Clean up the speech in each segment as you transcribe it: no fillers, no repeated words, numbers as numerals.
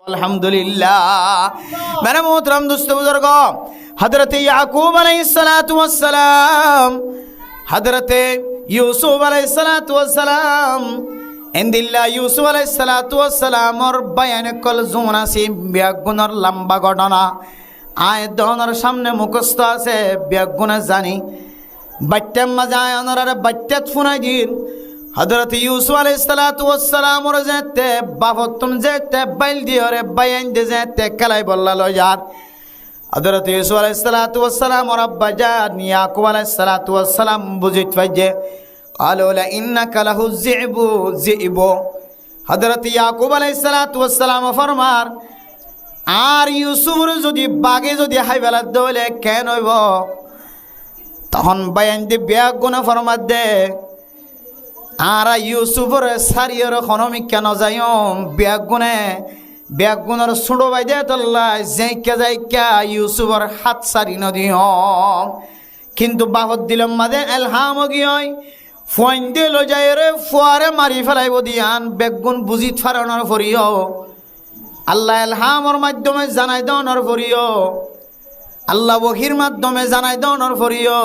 अल्हम्दुलिल्लाह। मेरे मोहतरम दोस्तों बुजुर्गों, हजरत याकूब अलैहिस्सलाम, हजरत यूसुफ अलैहिस्सलाम, इंदिल्ला यूसुफ अलैहिस्सलाम और बयान कल जुमना से ব্যাগুণর লম্বা ঘটনা আয় দনের সামনে মুখস্থ আছে ব্যাগুণে জানি বাচ্চার মাঝে আয় অনরারে বাচ্চা ফুনাই দিন हजरत यूसुफ अलैहिस्सलाम और जेते बाबतुन जेते बैल दियोरे बयान दे जेते कलाई बोल्ला लो यार हजरत यूसुफ अलैहिस्सलाम और अब्बा जान याकूब अलैहिस्सलाम बुझित फजे قالوا لا انك له الذئب हजरत याकूब अलैहिस्सलाम फरमार আর ইউসুফের যদি বাগে যদি হাইবেলা দলে কেন হইব তখন বয়ান দি ব্যাগুণ ফরমাত দে আর ইউসুফের সারিয়র খনমিকা নজায়ম ব্যাগুণের ছোটো বাইদে তল্লা যাইকা ইউসুফের হাত সারি নদিয়ম কিন্তু বাহত দিলম মাদে এলহাম গিয়ই ফোন দিল যায় রে ফুয়ারে মারি ফেলাইব দিয়ান বেগুন বুঝিত ফারানোর ফরিও আল্লাহ এলহামর মাধ্যমে জানাই দনর ফরিও আল্লাহ ওহির মাধ্যমে জানাই দনর ফরিও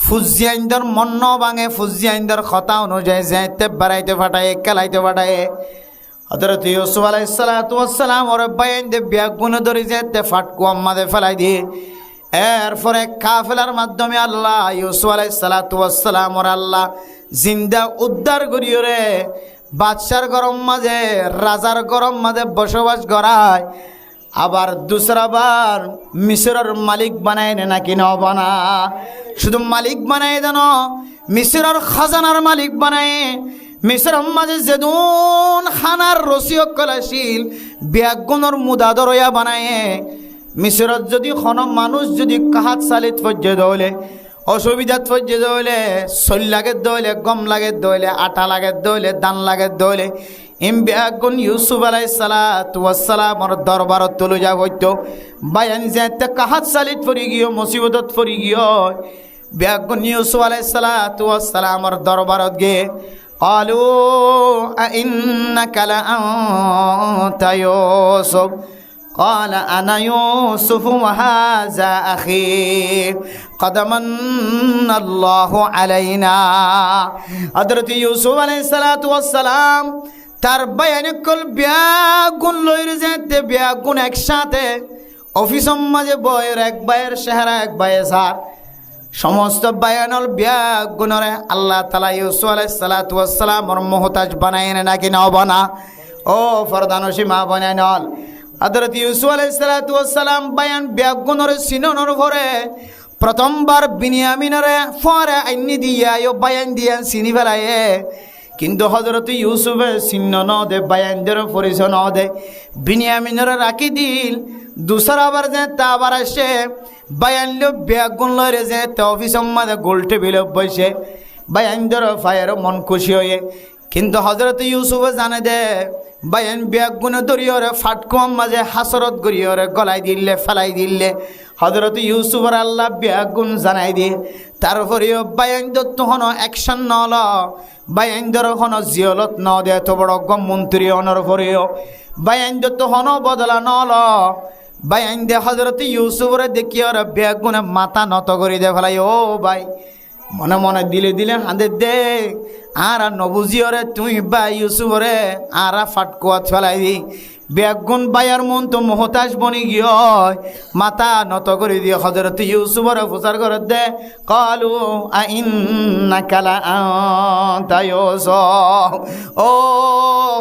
ফুজিয়াইন্দর মন্ন ভাঙে ফুজিয়াইন্দর কথা অনুযায়ী যাইতে বেড়াইতে ফাটায় কেলাইতে ফাটায় হযরত ইউসুফ আলাইহিসসালাম ওর বয়ান দে ব্যাগুন ধরে যেতে ফাটকু আম্মাদে ফেলাই দিয়ে এরপরে কাফেলার মাধ্যমে আল্লাহ ইউসুফ আলাইহিসসালাম ওর আল্লাহ জিন্দা উদ্ধার করিও রে বাদশার গরম মাঝে রাজার গরম মাঝে বসবাস করায় আবার দুসরাবার মিশরের মালিক বানায় নাকি না বানা শুধু মালিক বানায় দেন মিশরের খাজানার মালিক বানায় মিশরের মাঝে যেদুন খানার রসিয়ক কলাশীল ব্যাগুণর মুদাদরয়া বানায় মিশরত যদি কোন মানুষ যদি কাহাত সালিত পর্যন্ত হলে অসুবিধাত পর্যন্ত হলে সল লাগে দইলে গম লাগে দইলে আটা লাগে দইলে দান লাগে দইলে ব্যাগুণ ইউসুফ আলাইহিসসালামর দরবারত তুলে যা হইতো বায়ান যেতে কাহাত সালিত পড়ি গিয়ে মুসিবতত পড়ি গিয়ে ব্যাগুণ ইউসুফ আলাইহিসসালামর দরবারত গে قالوا أئنك لأنت يوسف قال أنا يوسف وهذا أخي قد من الله علينا حضرت يوسف عليه الصلاة والسلام তার বয়ানে কল ব্যাগুণ লইর যেতে ব্যাগুণ একসাথে অফিসের মাঝে বয়ের এক বাইয়ের চেহারা এক বাইয়ে সার সমস্ত বয়ানল ব্যাগুণরে আল্লাহ তাআলা ইউসুফ আলাইহিস সালাতু ওয়াস সালামর মুহতাজ বানায় নাকি না বানা ও ফরদানসি মা বানায় নল হযরত ইউসুফ আলাইহিস সালাতু ওয়াস সালাম বয়ান ব্যাগুণরে সিননর ভরে প্রথমবার বিনিয়ামিনরে ফরে আইনি দিয়া ও বয়ান দিয়া সিনি ফেলায়ে কিন্তু হযরত ইউসুফে চিহ্ন ন দে বায়ানদের পরিচয় ন দে বিনিয়ামিনের রাখি দিল দুসরাবার যে তা আবার আসে বায়ানল ব্যাগুণ লরে যে অফিসের মাঝে গোল টেবিল বসে বায়ানদের ফায়ের মন খুশি হয়ে কিন্তু হযরত ইউসুফে জানে দে বায়ান ব্যাগুণ দরিয়রে ফাটকুম মাঝে হাসরত গরিয়রে গলাই দিলে ফেলাই দিলে হযরত ইউসুফর আল্লাহ ব্যাগুণ জানাই দিয়ে তারপরেও বায়ান তখন অ্যাকশন নল বায়ান তখন জিয়লত ন দে এত বড় গম মন্ত্রী অনর পরেও বায়ান তখন বদলা নল বায়ান দে হযরত ইউসুফরে দেখিয়র ব্যাগুণে মাথা নত করে দে ফেলাই ও ভাই মনে মনে দিলে দিলে হাঁদে দে আর নবুজিওরে তুই বা ইউসুফরে আর ফাটকুয়া ফেলাই দি ব্যাগুণ বায়ার মন তো মহতাজ বনি গিয়ে মাথা নত করে দিয়ে হযরত ইউসুফরে প্রচার করে দে কালু আইন্নাকা লাআনতা ইউসুফ ও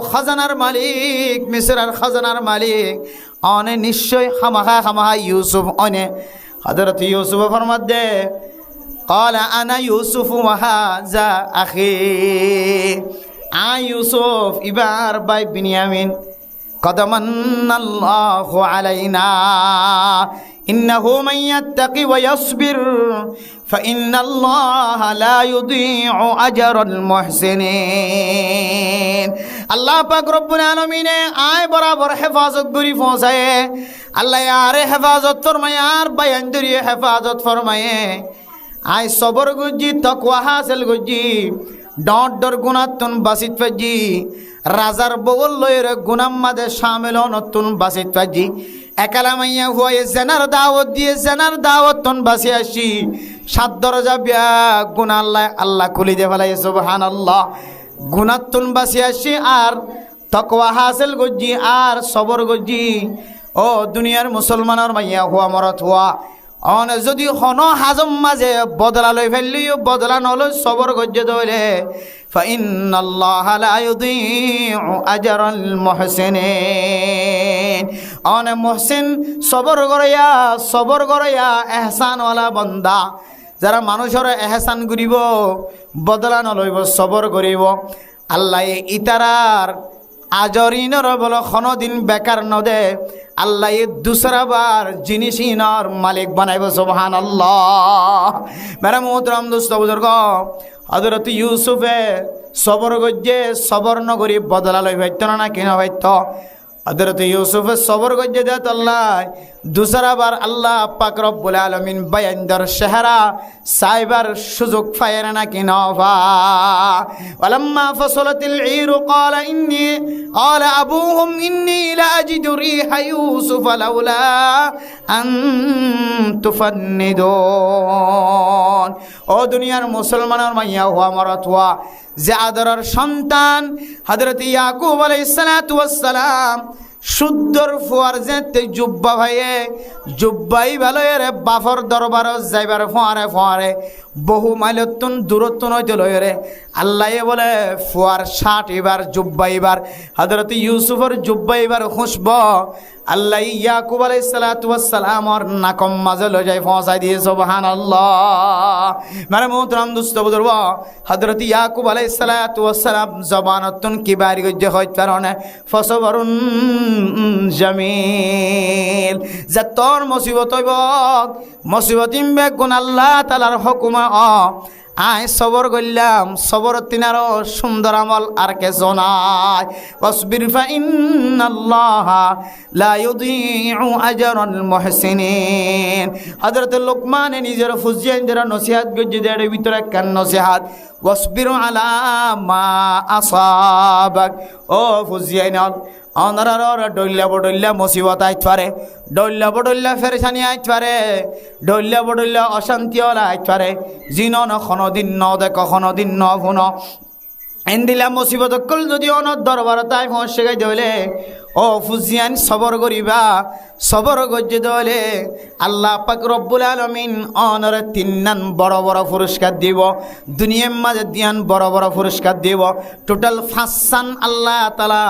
খাজানার মালিক মিসরের খাজানার মালিক অনে নিশ্চয় খামাখা ইউসুফ অনে হযরত ইউসুফ ফরমাত দে قال أنا يوسف وهذا أخي يوسف إبار باي بنيامين قد من الله علينا إنه من يتقي ويصبر فإن الله لا يضيع أجر المحسنين الله পাক রব্বুল আলামিন আয় বরাবর হেফাজত করি পৌঁছায় আল্লাহ यार হেফাজত ফরমায় আর বয়ান দরিয়ে হেফাজত ফরমায় আই সবর গুজি তকওয়া হাসিল গুজি ডর ডর গুনাতুন বাসিত ফজি রাজার বগল লইরে গুনাম মাঝে শামিল নতুন বাসিত পাজি একালা মাইয়া হয়ে জেনার দাওয়াত দিয়ে জেনার দাওয়াত তন বাসি আসি 7 দরজা বিয়া গুনাহ আল্লাহ খুলি দে ফেলাই সুবহানাল্লাহ গুনাতুন বাসি আসি আর তাকওয়া হাসিল গজি আর সবর গজি ও দুনিয়ার মুসলমানের মাইয়া হুয়া মরত হুয়া অন যদি হন হাজম মাঝে বদলা লই ফেললিও বদলা নলই সবর গজ্জে ধরে ফাইন্নাল্লাহ লা ইউযীউ আজরাল মুহসিনিন অন মুহসিন সবর করিয়া এহসানওয়ালা বান্দা যারা মানুষের এহসান করিব বদলা নলইব সবর করিব আল্লাহ ইতারার আজরিনর বল দিন বেকার নদে আল্লাহ দুসরাবার জিনিসিনর মালিক বানাইব সুবহানাল্লাহ মেরা মোহতরম দোস্ত বুজুর্গ হযরত ইউসুফে সবর গজ্জে সবর নগরী বদলা লই ভাইত না কেন ভাইত হযরত ইউসুফে সবর গজ্জে দেত আল্লাহ দুসরাবার আল্লাহ পাক রব্বুল আলামিন বায়ানদার চেহারা সাইবার সুযোগ ফায়রে না কেন ভা ওয়ালাম্মা ফাসলাতিল ঈরু ক্বালা আবুহুম ইন্নী লা আজিদু রিহা ইউসুফ লাউলা আন তুফান্নিদুন ও দুনিয়ার মুসলমানের মাইয়া হুয়া মরত হুয়া যে আদরের সন্তান হযরত ইয়াকুব আলাইহিস সালাতু ওয়াস সালাম শুদ্ধর ফুয়ার যেতে জুব্বা ভাইয়ে জুব্বাই ভালো রে বাফর দরবার যাইবার ফোয়ারে বহু মাইলতুন দূরত্ব নইতে লয় রে আল্লাহ বলে ফুয়ার 60 এবার জুব্বা এবার হযরত ইউসুফের জুব্বা এবার খুশব আল্লাহ ইয়াকুব আলাইহিস সালাতু ওয়াস সালামর নাকম মাঝে লয় যাই পৌঁছাই দিয়ে সুবহানাল্লাহ মানে মোহতরম দোস্ত বুজুর্গ হযরত ইয়াকুব আলাইহিস সালাতু ওয়াস সালাম জবানতুন কিবারি গজ্জে হইত কারণে ফসবরুন জামিল যে তোর মুসিবত হইব মুসিবতিম বেগুন আল্লাহ তাআলার হুকুমে আয় সবর করলাম সবর তিনারও সুন্দর আমল আর কে জনায় ওয়াসবির ফা ইন্নাল্লাহা লা ইউযীউ আজরাল মুহসিনিন হযরত লোকমান নিজের ফুজিয়ান যারা নসিহত গজ্জে দেড় ভিতরে কান নসিহত ওয়াসবির আলা মা আসাবাক ও ফুজিয়ান অনরার ডইল্লা বডইল্লা মুসিবত আইত পারে ডইল্লা বডইল্লা ফেরেশানি আইত পারে ডইল্লা বডইল্লা অশান্তি হলা আইত পারে জিন ন কোনদিন ন দেখ কোনদিন ন ভুন এন্দিলা মুসিবত কল যদি অনর দরবার তাই পৌঁছে গাই দইলে ও ফুজিয়ান সবর করিবা সবর গজ্জে দইলে আল্লাহ পাক রব্বুল আলামিন অনর 3 নান বড় বড় পুরস্কার দিব দুনিয়ার মাঝে দিয়ান বড় বড় পুরস্কার দিব টোটাল 5 সান আল্লাহ তাআলা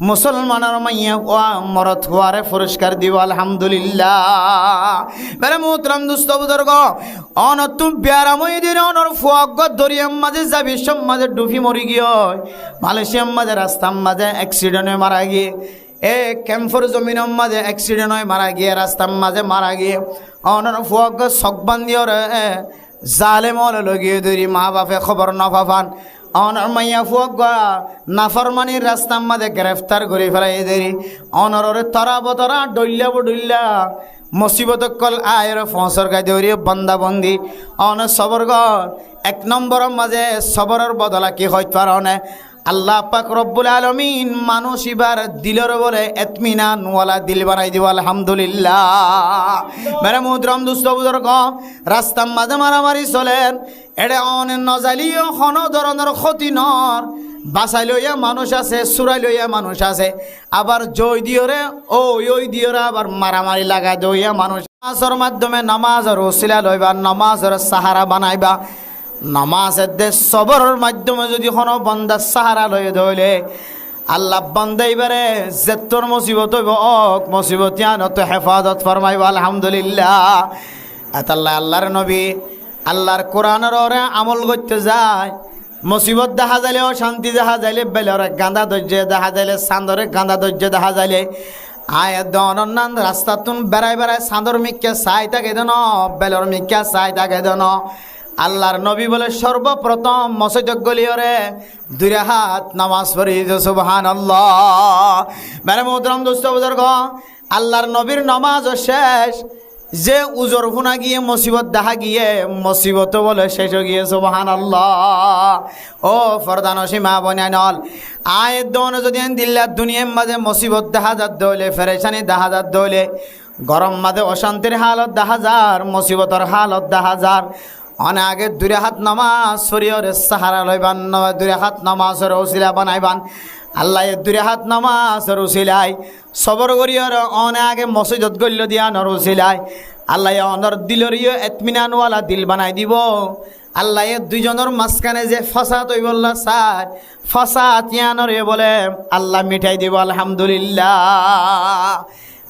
মুসলমানের মাইয়া ও মরত হওয়ারে পুরস্কার দিব আলহামদুলিল্লাহ বেরে মোহতরম দোস্ত বুজুর্গ অনতু বিয়ারামই দিন অনর ফুয়াগ দরিয়ার মাঝে যাবি সব মাঝে ডুবি মরি গিয়ে মালয়েশিয়ার মাঝে রাস্তার মাঝে অ্যাক্সিডেন্টে মারা গিয়ে এ ক্যাম্পর জমিনের মাঝে অ্যাক্সিডেন্ট হয় মারা গিয়ে রাস্তার মাঝে মারা গিয়ে অনর ফুয়াগ সকবান্দিও রে জালেমল লগিয়ে ধরি মা বাপে খবর না পাবান অনর মাইয়া ফুয়াগা নাফরমানির রাস্তার মাঝে গ্রেফতার করে ফেলাই দেরি অনরে তরা বতরা ডইল্লা বডইল্লা মুসিবত কল আয়ের ফসর গাই দেরি বন্দাবন্দি অন সবরগর 1 নম্বরের মাঝে সবরের বদলা কি হইতে পারে আল্লাহ পাক রব্বুল আলামিন মানুষ ইবার দিলের বলে ইতমিনান ওয়ালা দিল বানাই দিব আলহামদুলিল্লাহ মেরে মুহতরম দোস্ত বুজুর্গ রাস্তার মাঝে মারামারি চলেন এড়ে অনেক নজালিও কোন ধরনের ক্ষতি নর বাসাই লইয়া মানুষ আছে সুরাই লইয়া মানুষ আছে আবার জয় দিয়রে ওই দিয়রে আবার মারামারি লাগাই দইয়া মানুষ নামাজের মাধ্যমে নামাজের ওসিলা লইবা নামাজের সাহারা বানাইবা নামাজের দেশ সবরের মাধ্যমে যদি কোনো বান্দার সাহারা লয়ে ধইলে আল্লাহ বান্দা এবারে যেতর মুসিবত হইব মুসিবত ইয়ানত হেফাজত ফরমাইব আলহামদুলিল্লাহ আতাল্লাহ আল্লাহর নবী আল্লাহর কোরআনের ওরে আমল করতে যায় মুসিবত দেখা যাইলে অশান্তি দেখা যাইলে বেলরে গাঁদা ধৈর্য দেখা যাইলে চাঁদরে গাঁদা ধৈর্য দেখা যাইলে আয় দনান রাস্তা তুন বেড়াই বেড়াই চাঁদর মিক্কে চাই থাকে দেন বেলর মিক্কা চাই থাকে দেন আল্লাহর নবী বলে সর্বপ্রথম মসজিদ গলিয়রে 2 হাত নামাজ পড়ি সুবহানাল্লাহ মেরে মোহতরম দোস্ত বুজুর্গ আল্লাহর নবীর নামাজ শেষ যে উজর ফুনা গিয়ে মুসিবত দেখা গিয়ে মুসিবত বলে শেষ হয়ে গিয়ে সুবহানাল্লাহ। ও ফরদানসী মা বনানল আয়ের দোন যদি দিল্লার দুনিয়ার মাঝে মুসিবত দেখা যাত দলে ফেরেশানি দেখা যাত দলে গরম মাঝে অশান্তির হালত দেখা যার মুসিবতর হালত দেখা যার অনেক আগে দুরে হাত নামাজ শরীয়র সাহারা লইবান দুরে হাত নামাজের ওসিলা বানাইবান আল্লাহ দুরে হাত নামাজের ওসিলাই সবর করিয়র অনেক আগে মসজিদত গল্য দিয়া নরসিলাই আল্লাহ অনর দিলরিও এতমিনানওয়ালা দিল বানাই দিব। আল্লাহ দুইজনের মাঝখানে যে ফাসাদ হই বললা স্যার ফাসাদ ইয়ানরে বলে আল্লাহ মিঠাই দিব আলহামদুলিল্লাহ।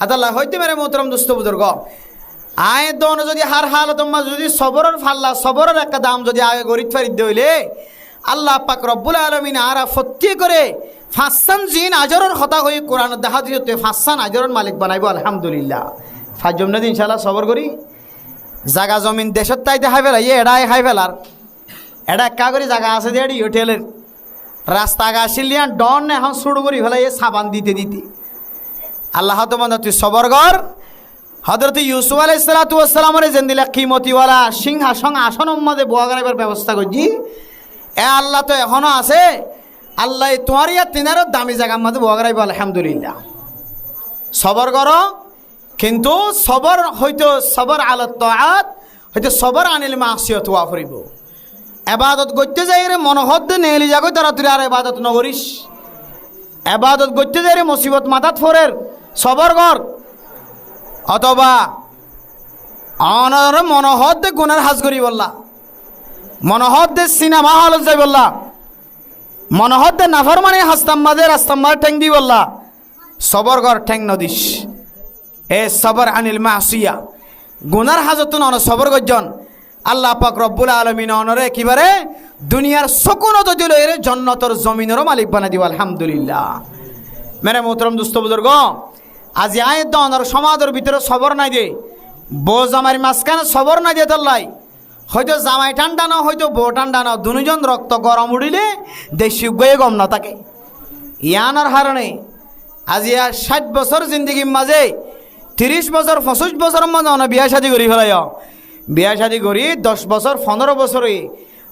আল্লাহ হইতে পারে মোহতরম দোস্ত বুজুর্গ আয় দন যদি হার হালত যদি সবরের ফাল্লা সবরের একটা দাম যদি আগে গরিব ফারিদ হইলে আল্লাহ পাক রব্বুল আলামিন আরা ফত্তি করে ফাঁসান জিন আজরের কথা হয়ে কোরআন দেখা দিতে ফাঁসান আজরের মালিক বানাইব আলহামদুলিল্লাহ। ফাজম না ইনশাআল্লাহ সবর করি জাগা জমিন দেশত তাইতে হাই ফেলা এড়াই হাই ফেলার এটা একা করে জায়গা আছে যে এটি হোটেলের রাস্তা গা আসিলিয়ান ডন এখন শুরু করি ফেলা সাবান দিতে দিতে আল্লাহ তো মনে তুই সবর কর। হযরত ইউসুফ আলাইহিস সালাতু ওয়াস সালামের জেন্দিলা কিমতিওয়ালা সিংহাসন আসন মধ্যে বোয়া করার ব্যবস্থা করছি এ আল্লাহ তো এখনো আছে আল্লাহ তোমার ইয়া তিনারও দামি জায়গার মধ্যে বোয়া করাইব আলহামদুলিল্লাহ। সবর করো কিন্তু সবর হয়তো সবর আলত তাআত হয়তো সবর আনিল মাসিয়াত ওয়া ফরিব ইবাদত করতে যাই রে মনোহদ নেলি যাগো তারা তুই আর ইবাদত নগরিস ইবাদত করতে যাই রে মুসিবত মাথাত ফরের সবর কর অথবা অনর মনোহদ গুনার হাজ করি বললা মনোহদ সিনেমা হল যাই বললা মনোহদ নাফরমানি হাস্তাম্মাদের রাস্তাম্মার ঠ্যাং দি বললা সবর কর ঠ্যাং নদিস এ সবর আনিল মাসিয়া গুনার হাজত নন সবর গজন আল্লাহ পাক রব্বুল আলামিন অনরে একেবারে দুনিয়ার সকনত দিল এর জান্নাতের জমিনেরও মালিক বানাই দিব আলহামদুলিল্লাহ। মেরে মোহতরম দোস্ত বুজুর্গ আজি আয়ের দনর সমাজের ভিতরে সবর নাই দে বউ জামাই মাঝখানে সবর নাই দে তাল্লাই হয়তো জামাই ঠান্ডা না হয়তো বউ ঠান্ডা না দুজন রক্ত গরম উঠিলে দেশি গয়ে গম না থাকে ইয়ানার হারণে আজি 60 বছর জিন্দগির মাঝে 30 বছর 25 বছরের মাঝে অনেক বিয়া শাদি করি ফেলাই বিয়া শাদি করি 10 বছর 15 বছরে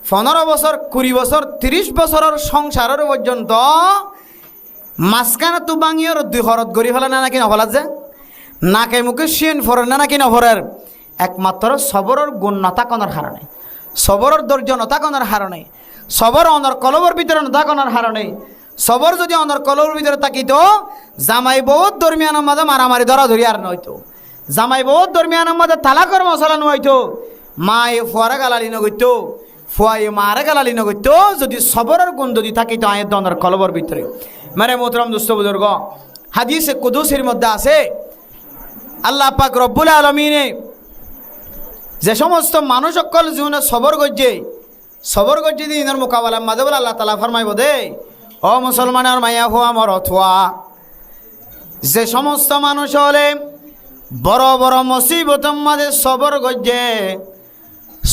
15 বছর 20 বছর 30 বছরের সংসারের পর্যন্ত মাঝখানে তো বাঙিয়র দুই হরত গড়ি ফেলে না নাকি নফলাত যে নাকে মুখে শিন ফরে না নাকি নফরের একমাত্র সবরের গুণ নতাকনের হারণে সবরের ধৈর্য নতাকনের হারণে সবর অনর কলবর ভিতরে নতাকনের হারণে সবর যদি অনর কলবর ভিতরে থাকিত জামাই বহুত দরমিয়ানের মাঝে মারামারি ধরা ধরি আর নয়তো জামাই বহুত দরমিয়ানের মাঝে তালাকর মশলা নয়তো মায়ে ফুয়ারা গালালি নগৈত ফুয়াই মারে গালালি নগৈত যদি সবরের গুণ যদি থাকিত আয়ের দনের কলবর ভিতরে। মানে মোহতরম দোস্ত বুজুর্গ হাদিসে কুদুসের মধ্যে আছে আল্লাহ পাক রব্বুল আলামিনে যে সমস্ত মানুষ সকল জীবনে সবর গজ্জে দিনের মোকাবেলার মাঝে বলে আল্লাহ তাআলা ফরমাইব দে ও মুসলমানের মাইয়া হুয়া মরত হুয়া যে সমস্ত মানুষ হলে বড় বড় মুসিবতের মাঝে সবর গজ্জে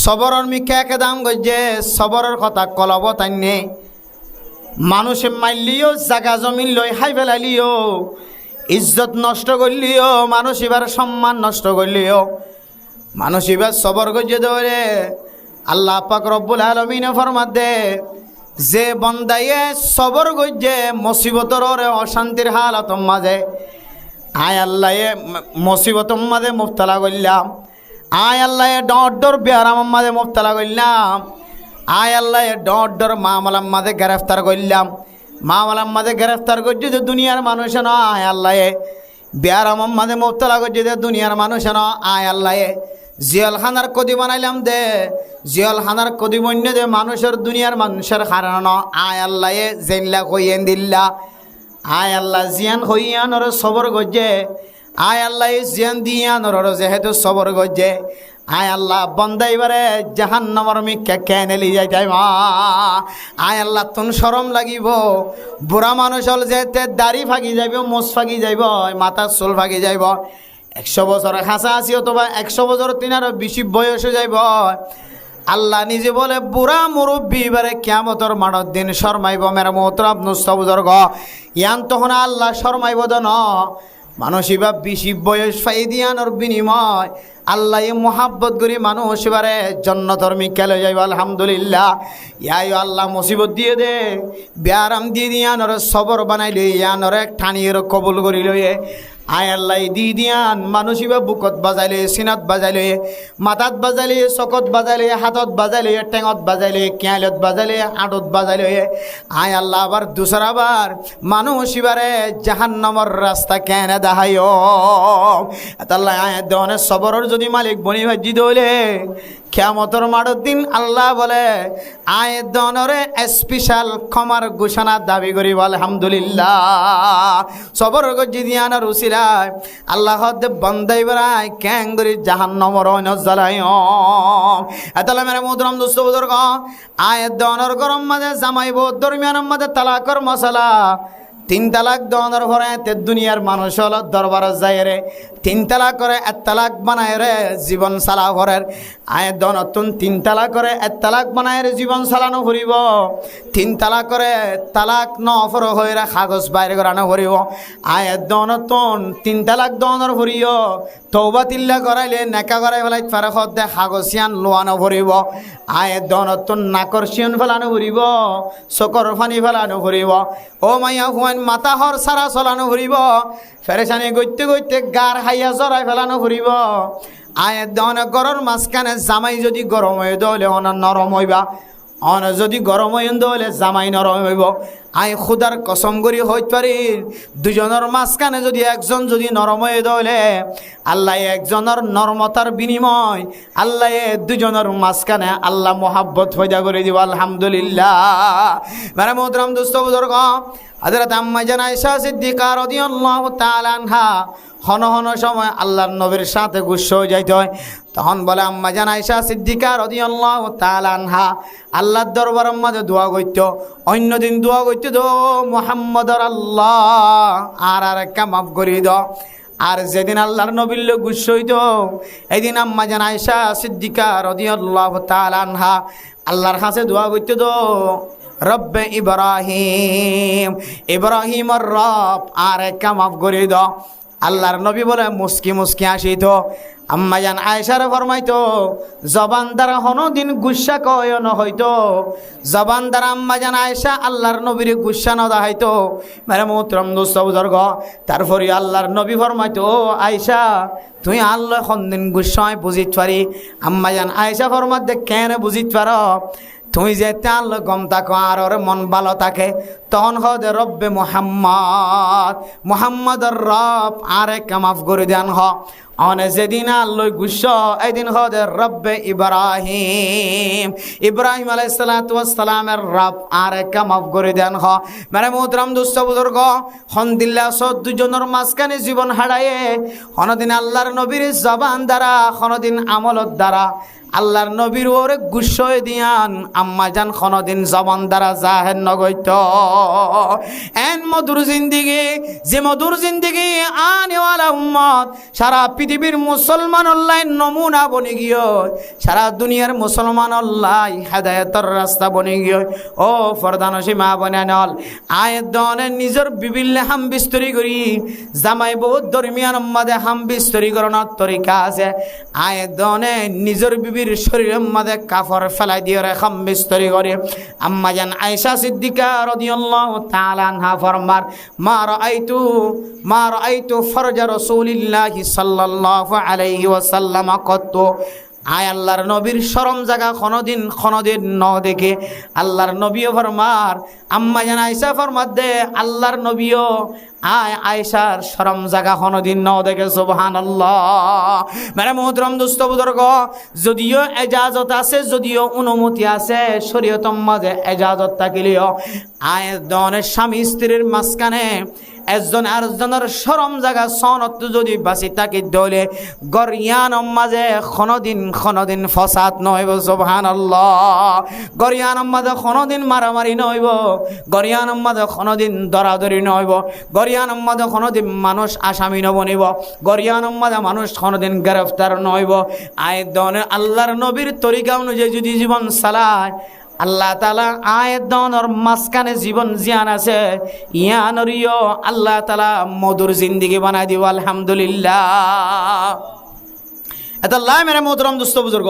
সবরের মিকে একে দাম গজ্জে সবরের কথা কলব তাইনে মানুষে মারলিও জাগা জমিন লই হাই ফেলালিও ইজ্জত নষ্ট করলিও মানুষ এবার সম্মান নষ্ট করলিও মানুষ এবার সবর গজ্জে ধরে আল্লাহ পাক রব্বুল আলামিন ফরমাত দে যে বন্দায়ে সবর গজ্জে মুসিবতর অশান্তির হালত মাঝে আয় আল্লাহ মুসিবতর মাঝে মুবতলা করলাম আয় আল্লাহ ডর বেয়ারাম মাঝে মুবতলা করলাম আয় আল্লাহ ডর মামলার মাঝে গ্রেফতার করলাম মামলার মাঝে গ্রেফতার করছে যে দুনিয়ার মানুষ ন আয় আল্লাহ বেয়ারাম মাঝে মুবতলা করছে যে দুনিয়ার মানুষ ন আয় আল্লাহ জিয়ালখানার কদি বানাইলাম দে জিয়ালখানার কদি বন্য দে মানুষের দুনিয়ার মানুষের কারণ আয় আল্লাহ জেনলা কইয়েন দিল্লা আয় আল্লাহ জিয়ান হইয়ানর সবর গজ্জে আয় আল্লাহ জিয়ান দিয়ানর যেহেতু সবর গজ্জে আয় আল্লাহ বন্দাইবারে জাহান্নামের মিকে কেনেলি যাইতাই মা আয় আল্লাহ তুন শরম লাগিব বুড়া মানুষ হল যেতে দাড়ি ফাঁকি যাইব মোচ ফাঁকি যাইব মাথার চুল ফাঁকি যাইব 100 বছর খাঁচা আছি অথবা 100 বছর তিনারও বেশি বয়স যাইব আল্লাহ নিজে বলে বুড়া মুরব্বী এবারে কিয়ামতের মাঠের দিন শরমাইব মেরা মোহতরম নুস্তা বুজুর্গ ইয়ান তখন আল্লাহ শরমাইব ন মানুষ এবার বেশি বয়স ফাই দিয়ানোর বিনিময় আল্লাহ মোহাব্বত করি মানুষ এবারে জন্নতর মিকালে যাইব আলহামদুলিল্লাহ। ইয়াই আল্লাহ মুসিবত দিয়ে দে, ব্যারাম দিয়ে দিয়ানোর সবর বানাই লই, ইয়ানোর ঠানির কবুল করি লইয়ে আয় আল্লাহ দি দিয়ান মানুষ এবার বুকত বাজাইলে, সিনাত বাজাইলে, মাথাত বাজাইলে, চকত বাজাইলে, হাতত বাজাইলে, টেঙত বাজাইলে, কেয়ালত বাজাইলে, আঁটত বাজাইলে আয় আল্লাহ আবার দুসরাবার মানুষ এবারে জাহান্নামের রাস্তা কেন দেখাই আল্লাহ আয় দনের সবরের যদি মালিক বনি ভাজি দইলে কিয়ামতের মাঠের দিন আল্লাহ বলে আয় দনরে স্পেশাল ক্ষমার ঘোষণা দাবি করিব আলহামদুলিল্লাহ। সবর গজি দিয়ানোর উসিলায় আল্লাহ বন্দাই বেড়ায় ক্যাঙ্গরি জাহান্নামের অন্য জ্বালাই এতলা মেরে মুদ্রম দুস্থ বুজুর্গ আয় দনের গরম মাঝে জামাইব দরমিয়ানের মাঝে তালাকর মশলা 3 তালাক দনের ভরে তে দুনিয়ার মানুষ হল দরবার যায় রে 3 তালাক করে 1 তালাক বানায় রে জীবন চালা ঘরের আয় দনতুন 3 তালাক করে 1 তালাক বানায় রে জীবন চালানো করিব 3 তালাক করে তালাক নফর হয়ে কাগজ বাইরে করানো করিব আয় দনতুন 3 তালাক দনের ভরিও তওবা তিল্লা করাইলে নেকা করাই ফেলাই ফারে দে কাগজিয়ান লোয়ানো ভরিব আয় দনতুন নাকর শিয়ন ফেলানো ভরিব চকর ফানি ফেলানো ভরিব ও মাইয়া হুয়ান মাথা হর সারা চলানো ঘুরিব ফেরেশানি গইতে গইতে গার হাইয়া জড়াই ফেলানো ঘুরিব আয় দনে গরর মাঝখানে জামাই যদি গরম হয়ে দলে অন নরম হইবা অন যদি গরম হইন দলে জামাই নরম হইব আয় খুদার কসম করি হইতে পারি দুজনের মাঝখানে যদি একজন যদি নরম হয়ে দলে আল্লাহ একজনের নরমতার বিনিময় আল্লাহ দুজনের মাঝখানে আল্লাহ মোহাব্বত হইয়া করে দিব আলহামদুলিল্লাহ। মানে মোহতরম দোস্ত বুজুর্গ হযরত আম্মা জান আয়েশা সিদ্দিকা রাদিয়াল্লাহু তাআলা আনহা হন হন সময় আল্লাহর নবীর সাথে গুসা হয়ে যাইতে হয় তখন বলে আম্মা জান আয়েশা সিদ্দিকা রাদিয়াল্লাহু তাআলা আনহা আল্লাহর দরবারের মাঝে দোয়া করত অন্য দিন দোয়া করত দো মুহাম্মদুর আল্লাহ আর একটা মাফ করে দাও আর যেদিন আল্লাহর নবীর লোক গুসা হইত এইদিন আম্মা জান আয়েশা সিদ্দিকা রাদিয়াল্লাহু তাআলা আনহা আল্লাহর কাছে দোয়া করত দো রব্বে ইব্রাহিম ইব্রাহিমর রব আর একটা মাফ করে দাও আল্লাহর নবী বলে মুস্কি মুস্কি আসিত আম্মা জান আয়েশারে ফরমাইতো জবান দ্বারা হনদিন গুসা কয় ন হইতো জবান দ্বারা আম্মা জান আয়েশা আল্লাহর নবীর গুসা ন দেখাইতো মেরে মোহতরম দোস্ত বুজুর্গ তারপরে আল্লাহর নবী ফরমাইতো ও আয়েশা তুই আল্লাহ হনদিন গুসায় বুঝিত পারি আম্মা জান আয়েশা ফরমাত দে কেন বুঝিত পারো তুই যে তাল গম থাকো আর ওর মন ভালো থাকে তখন হদে রব্বে মুহাম্মদ মুহাম্মদর রব আর এক মাফ করে দেন হ অনে যেদিন আল্লাহ গুসা এইদিন হদে রব্বে ইব্রাহিম ইব্রাহিম আলাইহিস সালাতু ওয়াস সালামের রব আর এক মাফ করে দেন হ মানে মোহতরম দোস্ত বুজুর্গ হনদিল্লা সদ দুজনের মাঝখানে জীবন হারায়ে হনদিন আল্লাহর নবীর জবান দ্বারা হনদিন আমলত দ্বারা আল্লাহর নবীর ওরে গুসয় দিয়ান আম্মা জান কোনদিন জবান দ্বারা জাহের নগৈত এন মধুর জিন্দিগি যে মধুর জিন্দিগি আনেওয়ালা উম্মত সারা পৃথিবীর মুসলমান অল্লাই নমুনা বনি গিয়ে সারা দুনিয়ার মুসলমান অল্লাই হেদায়েতের রাস্তা বনি গিয়ে ও ফরদানসী মা বনানল আয় দনে নিজের বিবিল্লে হাম বিস্তরি করি জামাই বহুত দরমিয়ান মাঝে হাম বিস্তরি করানোর তরিকা আছে আয় দনে নিজের বিবির শরীরের মাঝে কাফর ফেলাই দিয়ে রেখাম বিস্তরি করে আম্মা জান আয়েশা সিদ্দিকা রাদিয়াল্লাহু তাআলা আনহা ফরমার মা রাআইতু ফরজ রাসূলিল্লাহি সাল্লাল্লাহু আলাইহি ওয়াসাল্লাম কত আয় আল্লাহর নবীর শরম জায়গা কোনদিন ন দেখে আল্লাহর নবীও ফরমার আম্মা জান আয়েশা ফরমাত দে আল্লাহর নবীও আয় আয়েশার শরম জায়গা কোনদিন ন দেখে সুবহানাল্লাহ। মানে মোহতরম দোস্ত বুজুর্গ যদিও এজাজত আছে যদিও অনুমতি আছে শরীয়তের মাঝে এজাজত থাকিলেও আয় দনের স্বামী স্ত্রীর মাঝখানে একজন আরেকজনের শরম জায়গা সনত যদি বাঁচি থাকি দলে গরিয়ান মাঝে কোনদিন ফসাদ নহইব সুবহানাল্লাহ। গরিয়ান মাঝে কোনদিন মারামারি নহইব গরিয়ান মাঝে কোনদিন দরাদরি নহইব গরিয়ান মাঝে কোনদিন মানুষ আসামি নবনিব গরিয়ান মাঝে মানুষ কোনদিন গ্রেফতার নহইব আয় দনে আল্লাহর নবীর তরিকা অনুযায়ী যদি জীবন চালায় আল্লাহ তাআলা আয়াত দনর মাঝখানে জীবন জিয়ান আছে ইয়ানরিও আল্লাহ তাআলা মধুর জিন্দেগি বানাই দিব আলহামদুলিল্লাহ। এটা আল্লাহ মেরে মোহতরম দোস্ত বুজুর্গ,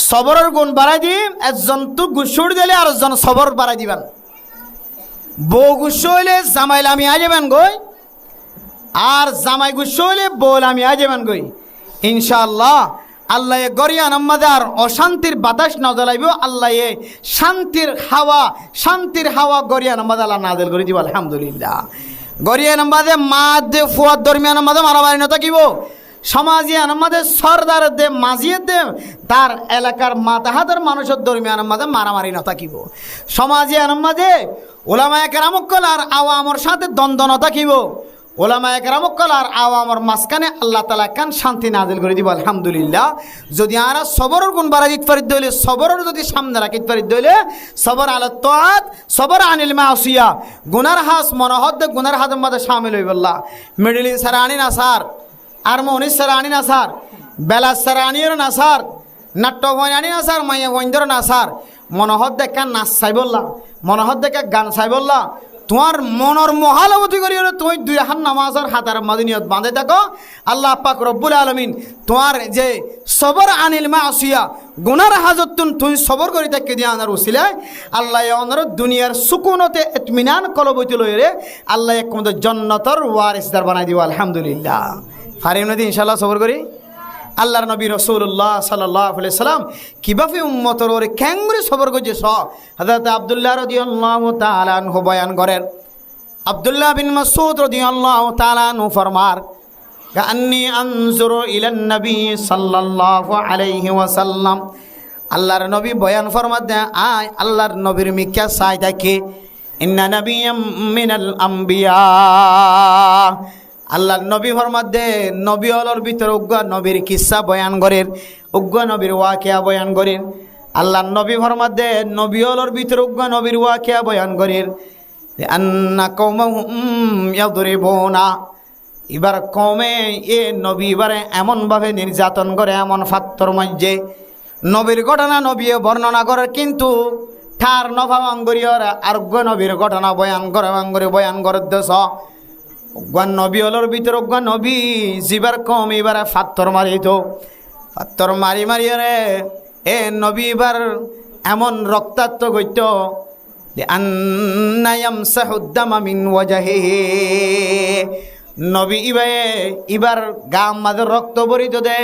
সবরের গুণ বাড়াই দি। একজন তো গুসুর দিলে আর একজন সবর বাড়াই দিবেন। বউ গুসু হইলে জামাইলে আমি আজেবেন গই, আর জামাই গুসু হইলে বউল আমি আজেবেন গই ইনশাআল্লাহ। আল্লাহ গরিয়ান আমাদের অশান্তির বাতাস না জ্বালাইব, আল্লাহ শান্তির হাওয়া গরিয়ান আমাদের আল্লাহ নাজেল করে দিব আলহামদুলিল্লাহ। গরিয়ান আমাদের মা দে ফুয়ার দরমিয়ান আমাদের মারামারি না থাকিব। সমাজে আমাদের সরদার দে মাঝিয়ে দে তার এলাকার মাতাহাতের মানুষের দরমিয়ান আমাদের মারামারি না থাকিব। সমাজে আমাদের ওলামায়ে কেরামকল আর আওয়ামর সাথে দ্বন্দ্ব না থাকিব। ওলামায়ে কেরামকল আর আওয়ামর মাঝখানে আল্লাহ তাআলা কান শান্তি নাজিল করে দিব আলহামদুলিল্লাহ। যদি আরা সবরের গুণ বাড়াই দিতে পারি দইলে, সবরের যদি সামনে রাখিতে পারি দইলে, সবর আলা তাআত সবর আনিল মাসিয়া, গুনার হাস মনহদ গুনার হাতের মধ্যে শামিল হইবল্লাহ। মিডল ইস্ট সারা আনি না স্যার, আর মনিস সারা আনি না স্যার, বেলাস সারা আনিও না স্যার, নাট্য বই আনি না স্যার, মাইয়া বইন্দর না স্যার। মনহদ দেখা নাচ চাই বললা, মনহদ দেখা গান চাই বললা, তোমার মনের মহালবতি করি তুমি দুই হাত নামাজের হাতার মাদিনিয়ত বাঁধে থাকো। আল্লাহ পাক রব্বুল আলামিন তোমার যে সবর আনিল মাসিয়া গুনার হাজত তুমি সবর করি থাকি দিয়ে আনার উসিলায় আল্লাহ অনার দুনিয়ার সুকুনতে ইতমিনান কলবতি লইরে আল্লাহ এক মতো জন্নতর ওয়ারিসদার বানাই দিব আলহামদুলিল্লাহ। ফারিম নদী ইনশাআল্লাহ সবর করি। আল্লাহর নবী রাসূলুল্লাহ সাল্লাল্লাহু আলাইহি সাল্লাম কিভাবে উম্মতের ওরে ক্যাঙ্গুরি সবর করছে হযরত আব্দুল্লাহ রাদিয়াল্লাহু তাআলা আনহু বয়ান করেন। আব্দুল্লাহ বিন মাসউদ রাদিয়াল্লাহু তাআলা আনহু ফরমার, কান্নী আনজুরু ইলান নবী সাল্লাল্লাহু আলাইহি ওয়াসাল্লাম। আল্লাহর নবী বয়ান ফরমাতে আয় আল্লাহর নবীর মিক্কা চাই থাকে, ইন্না নাবিয়্যাম মিনাল আম্বিয়া। আল্লাহর নবী ফরমাতে নবী হলর ভিতরে উগ্র নবীর কিসা বয়ান করেন, উগ্র নবীর ওয়াকিয়া বয়ান করেন। আল্লাহর নবী ফরমাতে নবী হলর ভিতরে উগ্র নবীর ওয়াকিয়া বয়ান করেন। আন্না কওমাহুম ইয়াদরিবুনা, এবার কমে এ নবী এবারে এমনভাবে নির্যাতন করে, এমন ফাত্তর মধ্যে নবীর ঘটনা নবী বর্ণনা করে, কিন্তু ঠার নভা বাঙ্গরিয়র আরোগ্য নবীর ঘটনা বয়ান করে বাঙ্গরি বয়ান করে দেশ উগ্র নবী হলোর ভিতরে উগ্র নবী জিবার কম এবারে ফাত্তর মারিত, ফাত্তর মারি মারিয়ে এ নবী এবার এমন রক্তাক্ত করত নবী এবার গাম মাঝে রক্ত বরিত দে,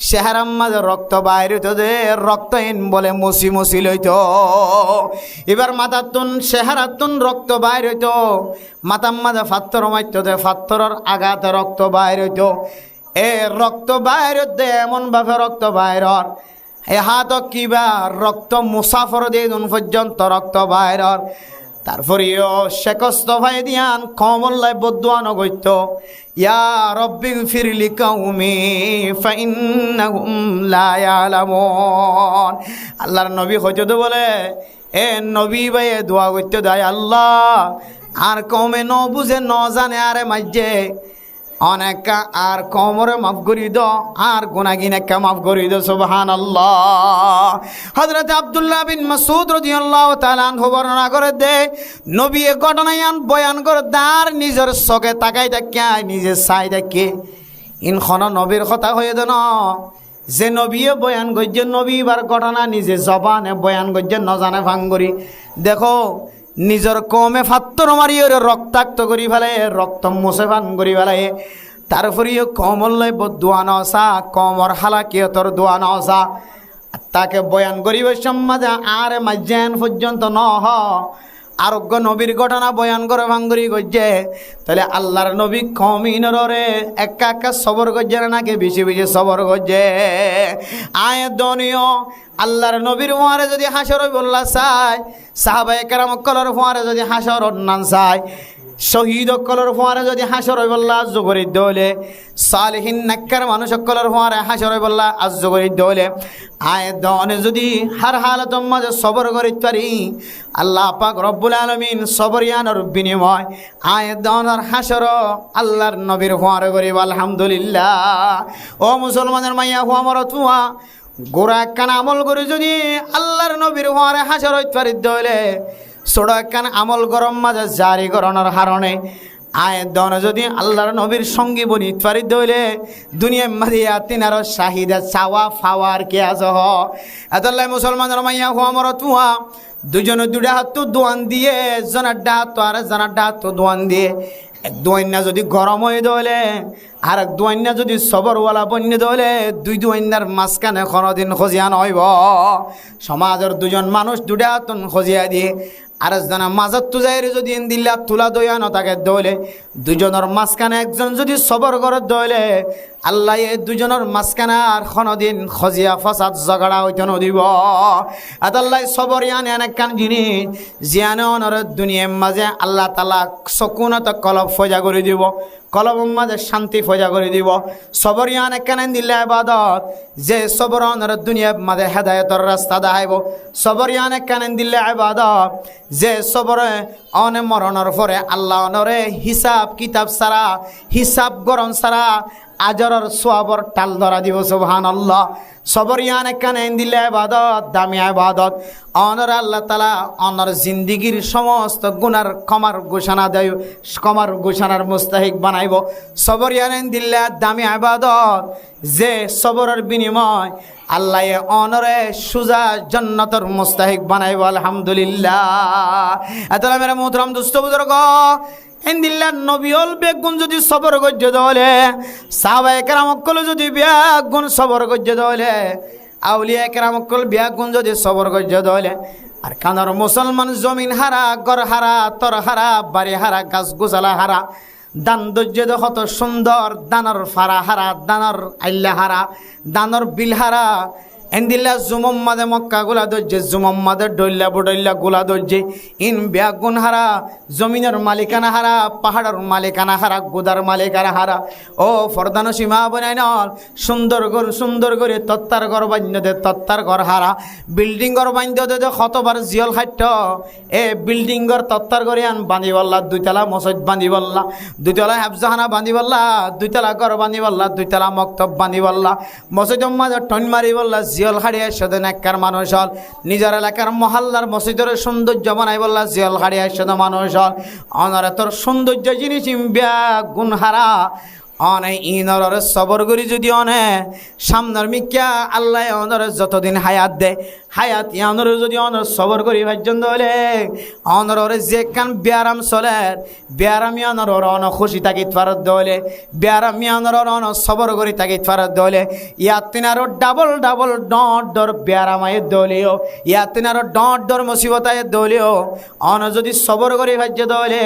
চেহারাম মাঝে রক্ত বাইরিত দে, রক্ত এন বলে মসি মসি লইত। এবার মাথাতুন চেহারাতুন রক্ত বাইর হইত, মাথার মাঝে ফাত্তর মারত দে, ফাত্তরের আঘাতে রক্ত বাইর হইত। এ রক্ত বাইর দে এমন ভাবে রক্ত বাইরর এ হাত কিবা রক্ত মুসাফর দিয়ে পর্যন্ত রক্ত বাইরর। তারপরেও শেকস্ত ভাই দিয়ান কমল্লাই বদুয়া নগৈত, ইয়া রব্বি ফিরলি কওমি ফাইন্নাহুম লা ইয়ালামুন। আল্লাহর নবী হযরত বলে এ নবী ভাই দোয়া করতে দেয়, আল্লাহ আর কমে ন বুঝে ন জানে আরে মাঝে অনেক আর কমরে মাফ করি দ, আর গুনাহগারকে মাফ করি দ। সুবহানাল্লাহ। হযরত আব্দুল্লাহ বিন মাসউদ রাদিয়াল্লাহু তাআলা আনহু বর্ণনা করে দে নবী এ ঘটনায়ান বয়ান করে দার নিজের চোখে তাকাই থাকে, নিজে চাই থাকে। ইনখন নবীর কথা হয়ে দেন যে নবীয়ে বয়ান করছে, নবী এবার ঘটনা নিজে জবানে বয়ান করছে, ন জানে ভাঙ্গরি। দেখো নিজের কমে ফাত্তর মারিয়ে রক্তাক্ত করি ফেলে, রক্ত মুছে ভান করি ফেলে। তারপরেও কমল্লাই দোয়া নসা, কমর হালাকিয়তর দোয়া নসা তাকে বয়ান করিবে সম্মাদে আর মাজ্জান পর্যন্ত ন হ আরোগ্য নবীর ঘটনা বয়ান করে ভাঙ্গরি গজ্জে। তাহলে আল্লাহর নবী কমিনরে একা একা সবর গজ্জে নাকি বেশি বেশি সবর গজ্জে। আয় দনীয় আল্লাহর নবীর ফোয়ারে যদি হাসর বললা চাই, সাহাবায়ে কেরাম কলর ফোয়ারে যদি হাসর নান চাই, শহীদ কলর ফোয়ারে যদি হাসর বললা জগরি দলে, সালেহিন নাক্কার মানুষ কলর ফোয়ারে হাসর বললা আজ জগরি দলে। আয় দনে যদি হার হালত মাঝে সবর করিতে পারি, আল্লাহ পাক রব্বুল আলামিন সবরিয়ানোর বিনিময় আয় দনের হাসর আল্লাহর নবীর ফোয়ারে করিব আলহামদুলিল্লাহ। ও মুসলমানের মাইয়া হুয়া মর তুয়া গোড়া একখান আমল করে যদি আল্লাহর নবীর হওয়ারে হাসর হইতে হইলে ছোট একখান আমল গরম মাঝে জারি করানোর হারণে আয়ের দনে যদি আল্লাহর নবীর সঙ্গী বনি ইতফারিদ হইলে দুনিয়ার মাঝে তিনার শাহিদা চাওয়া ফাওয়ার কে আজ হ এতলাই মুসলমানের মাইয়া হওয়া মর তুয়া দুজনে দুটা হাত দোয়ান দিয়ে জনের ডাহাত আর জনের ডাহাত দোয়ান দিয়ে এক দোয়ান্না যদি গরম হয়ে দলে আর এক দোয়ান্না যদি সবরওয়ালা বন্য দলে দুই দোয়ান্নার মাঝখানে কোনোদিন খজিয়া নইব সমাজের দুজন মানুষ দুটা হাত খজিয়া দিয়ে আর জানা মাঝত তো যাই যদি দিল্লা তুলা দইয়া নতাকে দইলে দুজনের মাঝখানে একজন যদি সবর করে দইলে আল্লাহ এই দুজনের মাঝখানে আর কোনোদিন খজিয়া ফসাদ ঝগড়া হইতে নদিব আল্লাহ সবর ইয়ান একখান জিনিস জিয়ানে অনর দুনিয়ার মাঝে আল্লাহ তালা সকুনত কলব ফজা করে দিব কলবের মাঝে শান্তি ফজা করে দিব সবর ইয়ান একখানে দিল্লা ইবাদত যে সবর অনর দুনিয়ার মাঝে হেদায়েতর রাস্তা দেখাইব সবর ইয়ান একখানে দিল্লা ইবাদত যে সবরে অনে মরণের পরে আল্লাহ অনরে হিসাব কিতাব সারা হিসাব গরম সারা আজরের সোয়াবর টাল ধরা দিব সুবহানাল্লাহ সবর ইয়ান একখানে দিল্লা ইবাদত দামি ইবাদত অনর আল্লাহ তাআলা অনর জিন্দিগির সমস্ত গুনার ক্ষমার ঘোষণা দেয় ক্ষমার ঘোষণার মুস্তাহিক বানাইব সবর ইয়ান দিল্লা দামি ইবাদত যে সবরের বিনিময় আল্লাহ অনরে সুজা জান্নাতের মুস্তাহিক বানাইব আলহামদুলিল্লাহ এতলা মেরা মোহতরম দুস্থ বুজুর্গ এন্দিল্লা নবীল বেগুন যদি সবর গজ্জ দলে সাহাবায়ে কেরামকল যদি বেগুন সবর গজ্জ দলে আউলিয়া কেরামকল বেগুন যদি সবর গজ্জ দলে আর কানার মুসলমান জমিন হারা ঘর হারা তর হারা বাড়ি হারা গাছ গোছালা হারা দান দর্য কত সুন্দর দানর ফারা হারা দানর আল্লা হারা দানর বিল হারা এন্দিল্লা জুমম্মাদে মক্কা গুলা দর্জে জুমম্মাদে ডইল্লা বডইল্লা গুলা দর্জে ইন বেগুন হারা জমিনের মালিকানা হারা পাহাড়ের মালিকানা হারা গোদার মালিকানা হারা ও ফরদানো সীমা বনাইনল সুন্দর করে তত্তার ঘর বান্ধ দে তত্তার ঘর হারা বিল্ডিং ঘর বান্ধ দে কতবার জিয়ল খাট্য এ বিল্ডিং ঘর তত্তার ঘরে আন বান্ধি বললা দুইতলা মসজিদ বান্ধি বললা দুইতলা হাফজাহানা বান্ধি বললা দুইতলা ঘর বান্ধি বললা দুইতলা মক্তব বান্ধি বললা মসজিদের মাঝে টন মারি বললা জিয়ল হাড়িয়া সেদিন একবার মানুষ হল নিজের এলাকার মহল্লার মসজিদের সৌন্দর্য বানাই বললা জিয়ল হাড়িয়া সেদিন মানুষ হল অনারে তোর সৌন্দর্য জিনিস গুণ হারা অনে ইনর সবর করি যদি অনে সামনের মিক্যা আল্লাহ অনর যতদিন হায়াত দে হায়াত ইয়ানর যদি অনর সবর করি ভাইজন দলে অনর যে কান ব্যারাম চলে ব্যারাম ইয়ানর অন খুশি থাকিত পারত দলে ব্যারাম ইয়ানর অন সবর করি থাকিত পারত দলে ইয়াত তিনারো ডাবল ডট ডর ব্যারামায়ের দলেও ইয়াত তিনারো ডট ডর মুসিবতায়ের দলেও অন যদি সবর করি ভাইজ দলে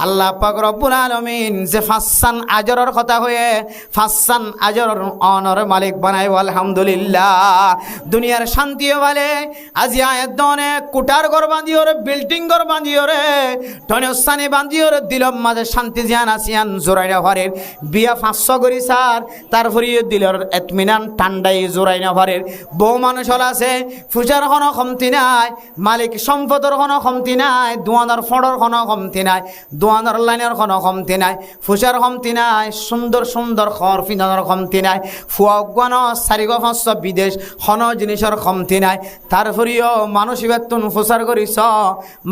আল্লাহ পাক রব্বুল আলামিন যে ফাসান আজরের কথা হয়ে ফাসান আজরের অনর মালিক বানাইব আলহামদুলিল্লাহ দুনিয়ার শান্তিও ভালে আজি আয়ের দনে কুটার ঘর বাঁধিও রে বিল্ডিং ঘর বাঁধিও রে টনস্থানে বাঁধিও রে দিলম মাঝে শান্তি জিয়ান আসিয়ান জোরাইনা ভরের বিয়া 500 করি স্যার তারপরে দিলর এতমিনান ঠান্ডাই জোরাইনা ভরের বউ মানুষ হল আছে ফুজার কোনো কমতি নাই মালিক সম্পদের কোনো কমতি নাই দোয়ানার ফড়র কোনো কমতি নাই দোয়ানার লাইনের কোনো কমতি নাই ফুজার কমতি নাই সুন্দর খর ফিনানোর কমতি নাই ফুয়াগান 4-500 বিদেশ কোনো জিনিসের কমতি নাই তারপরেও মানুষ এবার তুন ফুসার করিস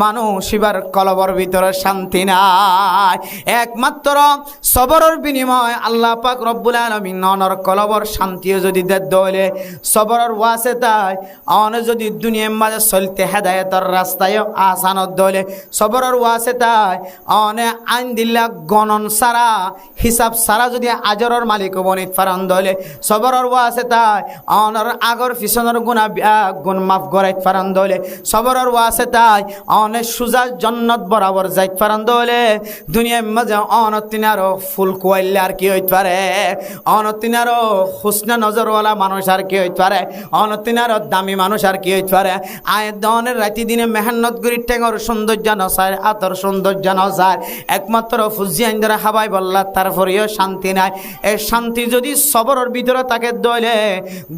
মানুষ এবার কলবর ভিতরে শান্তি নাই একমাত্র সবরের বিনিময় আল্লাহ পাক রব্বুল আলামিন ননর কলবর শান্তিও যদি দেদ দলে সবরের ওয়াসে তাই অনে যদি দুনিয়ার মাঝে চলতে হেদায়েতের রাস্তায় আসানত দলে সবরের ওয়াসে তাই অনে আইন দিল্লা গণন সারা হিসাব সারা যদি আজরের মালিক বনিত ফারান দলে সবরের ওয়াসে তাই অনর আগর পিছনের গুণা গুণ মাফ গড়াইত ফারান দলে সবরের ওয়াসে তাই অনে সুজা জন্নত বরাবর যাইত ফারান দলে দুনিয়ার মাঝে অনতিনারও ফুল কুয়াইলে আর কি হইতে পারে অনতিনারও হুসনা নজরওয়ালা মানুষ আর কি হইতে পারে অনতিনারও দামি মানুষ আর কি হইতে পারে আয়ের দনের রাতি দিনে মেহনত করি টেঙর সৌন্দর্য নসায় আতর সৌন্দর্য নসায় একমাত্র ফুজি আইন ধরে হাবাই বললা তারপরেও শান্তি নাই। এই শান্তি যদি সবরের ভিতরে তাকে দলে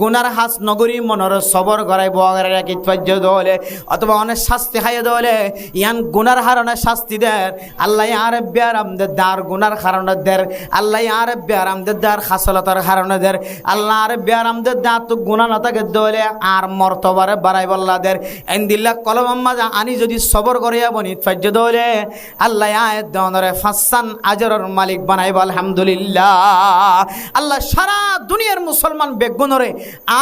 গুনার হাস নগরী মনের সবর গড়াই বগারে রাখি পাজ্য দলে অথবা অনেক শাস্তি খাইয়ে দলে ইয়ান গুনার হারণে শাস্তি দের আল্লাহ আরে বেয়ারাম দার গুনার কারণে দের আল্লাহ আরে বেয়ারাম দার খাসলতার কারণে দের আল্লাহ আরে বেয়ারাম দা তো গুনাহ না থাকে দলে আর মর্তবারে বাড়াই বল্লা দের এন্দিল্লা কলম আম্মা আনি যদি সবর করিয়া বনি পাজ্য দলে আল্লাহ আয়াত দনরে ফাসান আজরের মালিক বানাইব আলহামদুলিল্লাহ। আল্লাহ সারা দুনিয়ার মুসলমান বেগুনরে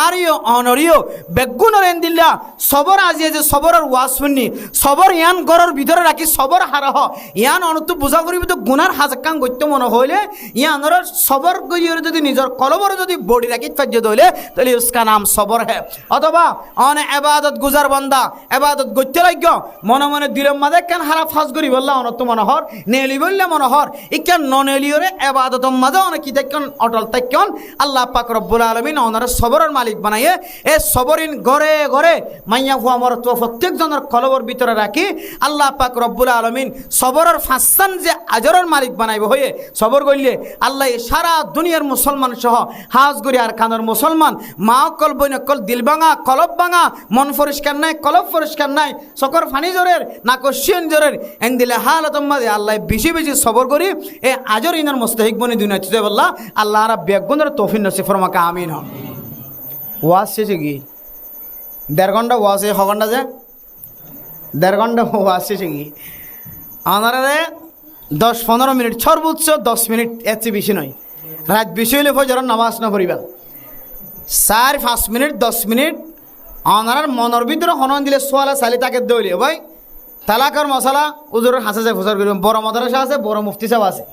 আরিও অনরিও বেগুনরে এন্দিল্লা সবর আজিয়ে যে সবরের ওয়াজ শুননি সবর ইয়ান গরর ভিতরে রাখি সবর হারহ ইয়ান অনতু বুঝা করিব তো গুনার হাজাকাং গত্য মনে হইলে ইয়ানর সবর গইয়ে যদি নিজের কলবর যদি বডি রাখি পাজ্য দলে তাহলে উসকা নাম সবর হে। অথবা অনে ইবাদত গুজার বান্দা ইবাদত গত্য লাগি মনে মনে দিলের মাঝে কেন হারা ফাঁস করি বললা অনত মনোহর নেলি বললে মনোহর ইকেন ননেলিওরে এবাদতর মাঝে অনেক কি দেখেন অটল তাইকন আল্লাহ পাক রব্বুল আলামিন ওনার সবরের মালিক বানাইয়ে এ সবরিন ঘরে ঘরে মাইয়া হুয়া মরত প্রত্যেক জনের কলবর ভিতরে রাখি আল্লাহ পাক রব্বুল আলামিন সবরের ফাঁসান যে আজরের মালিক বানাইব হয়ে সবর কইলে আল্লাহ সারা দুনিয়ার মুসলমান সহ হাজ গরি আর কানের মুসলমান মা কল বইন কল দিল ভাঙা কলব ভাঙা মন পরিষ্কার নাই কলব পরিষ্কার নাই সকর ফানি জোরের না কোশ্চেন জোরের এন দিলে হালতম মাঝে আল্লাহ বেশি বেশি সবর করি এ আজর ইনার মুস্তাহিক বনি দুনিয়া চুতে বললা আল্লাহ আর বেগুনের তৌফিক নসিব ফরমাকা আমিন। ওয়াজ শেষে কি 1.5 ঘন্টা ওয়াজ হ ঘন্টা যে 1.5 ঘন্টা ওয়াজ শেষে কি আনারে 10-15 মিনিট সর্বোচ্চ 10 মিনিট এর চেয়ে বেশি নয়। রাত বেশি হইলে ফজরের নামাজ না পড়িবা 4-5 মিনিট 10 মিনিট আনার মনের ভিতরে হনন দিলে সোয়ালা চালি তাকে দৌড়ে ভাই তালাকার মশলা উজুরের হাসে যায় ফুসার করিব বড় মাদ্রাসা আছে বড় মুফতি সাহেব আছে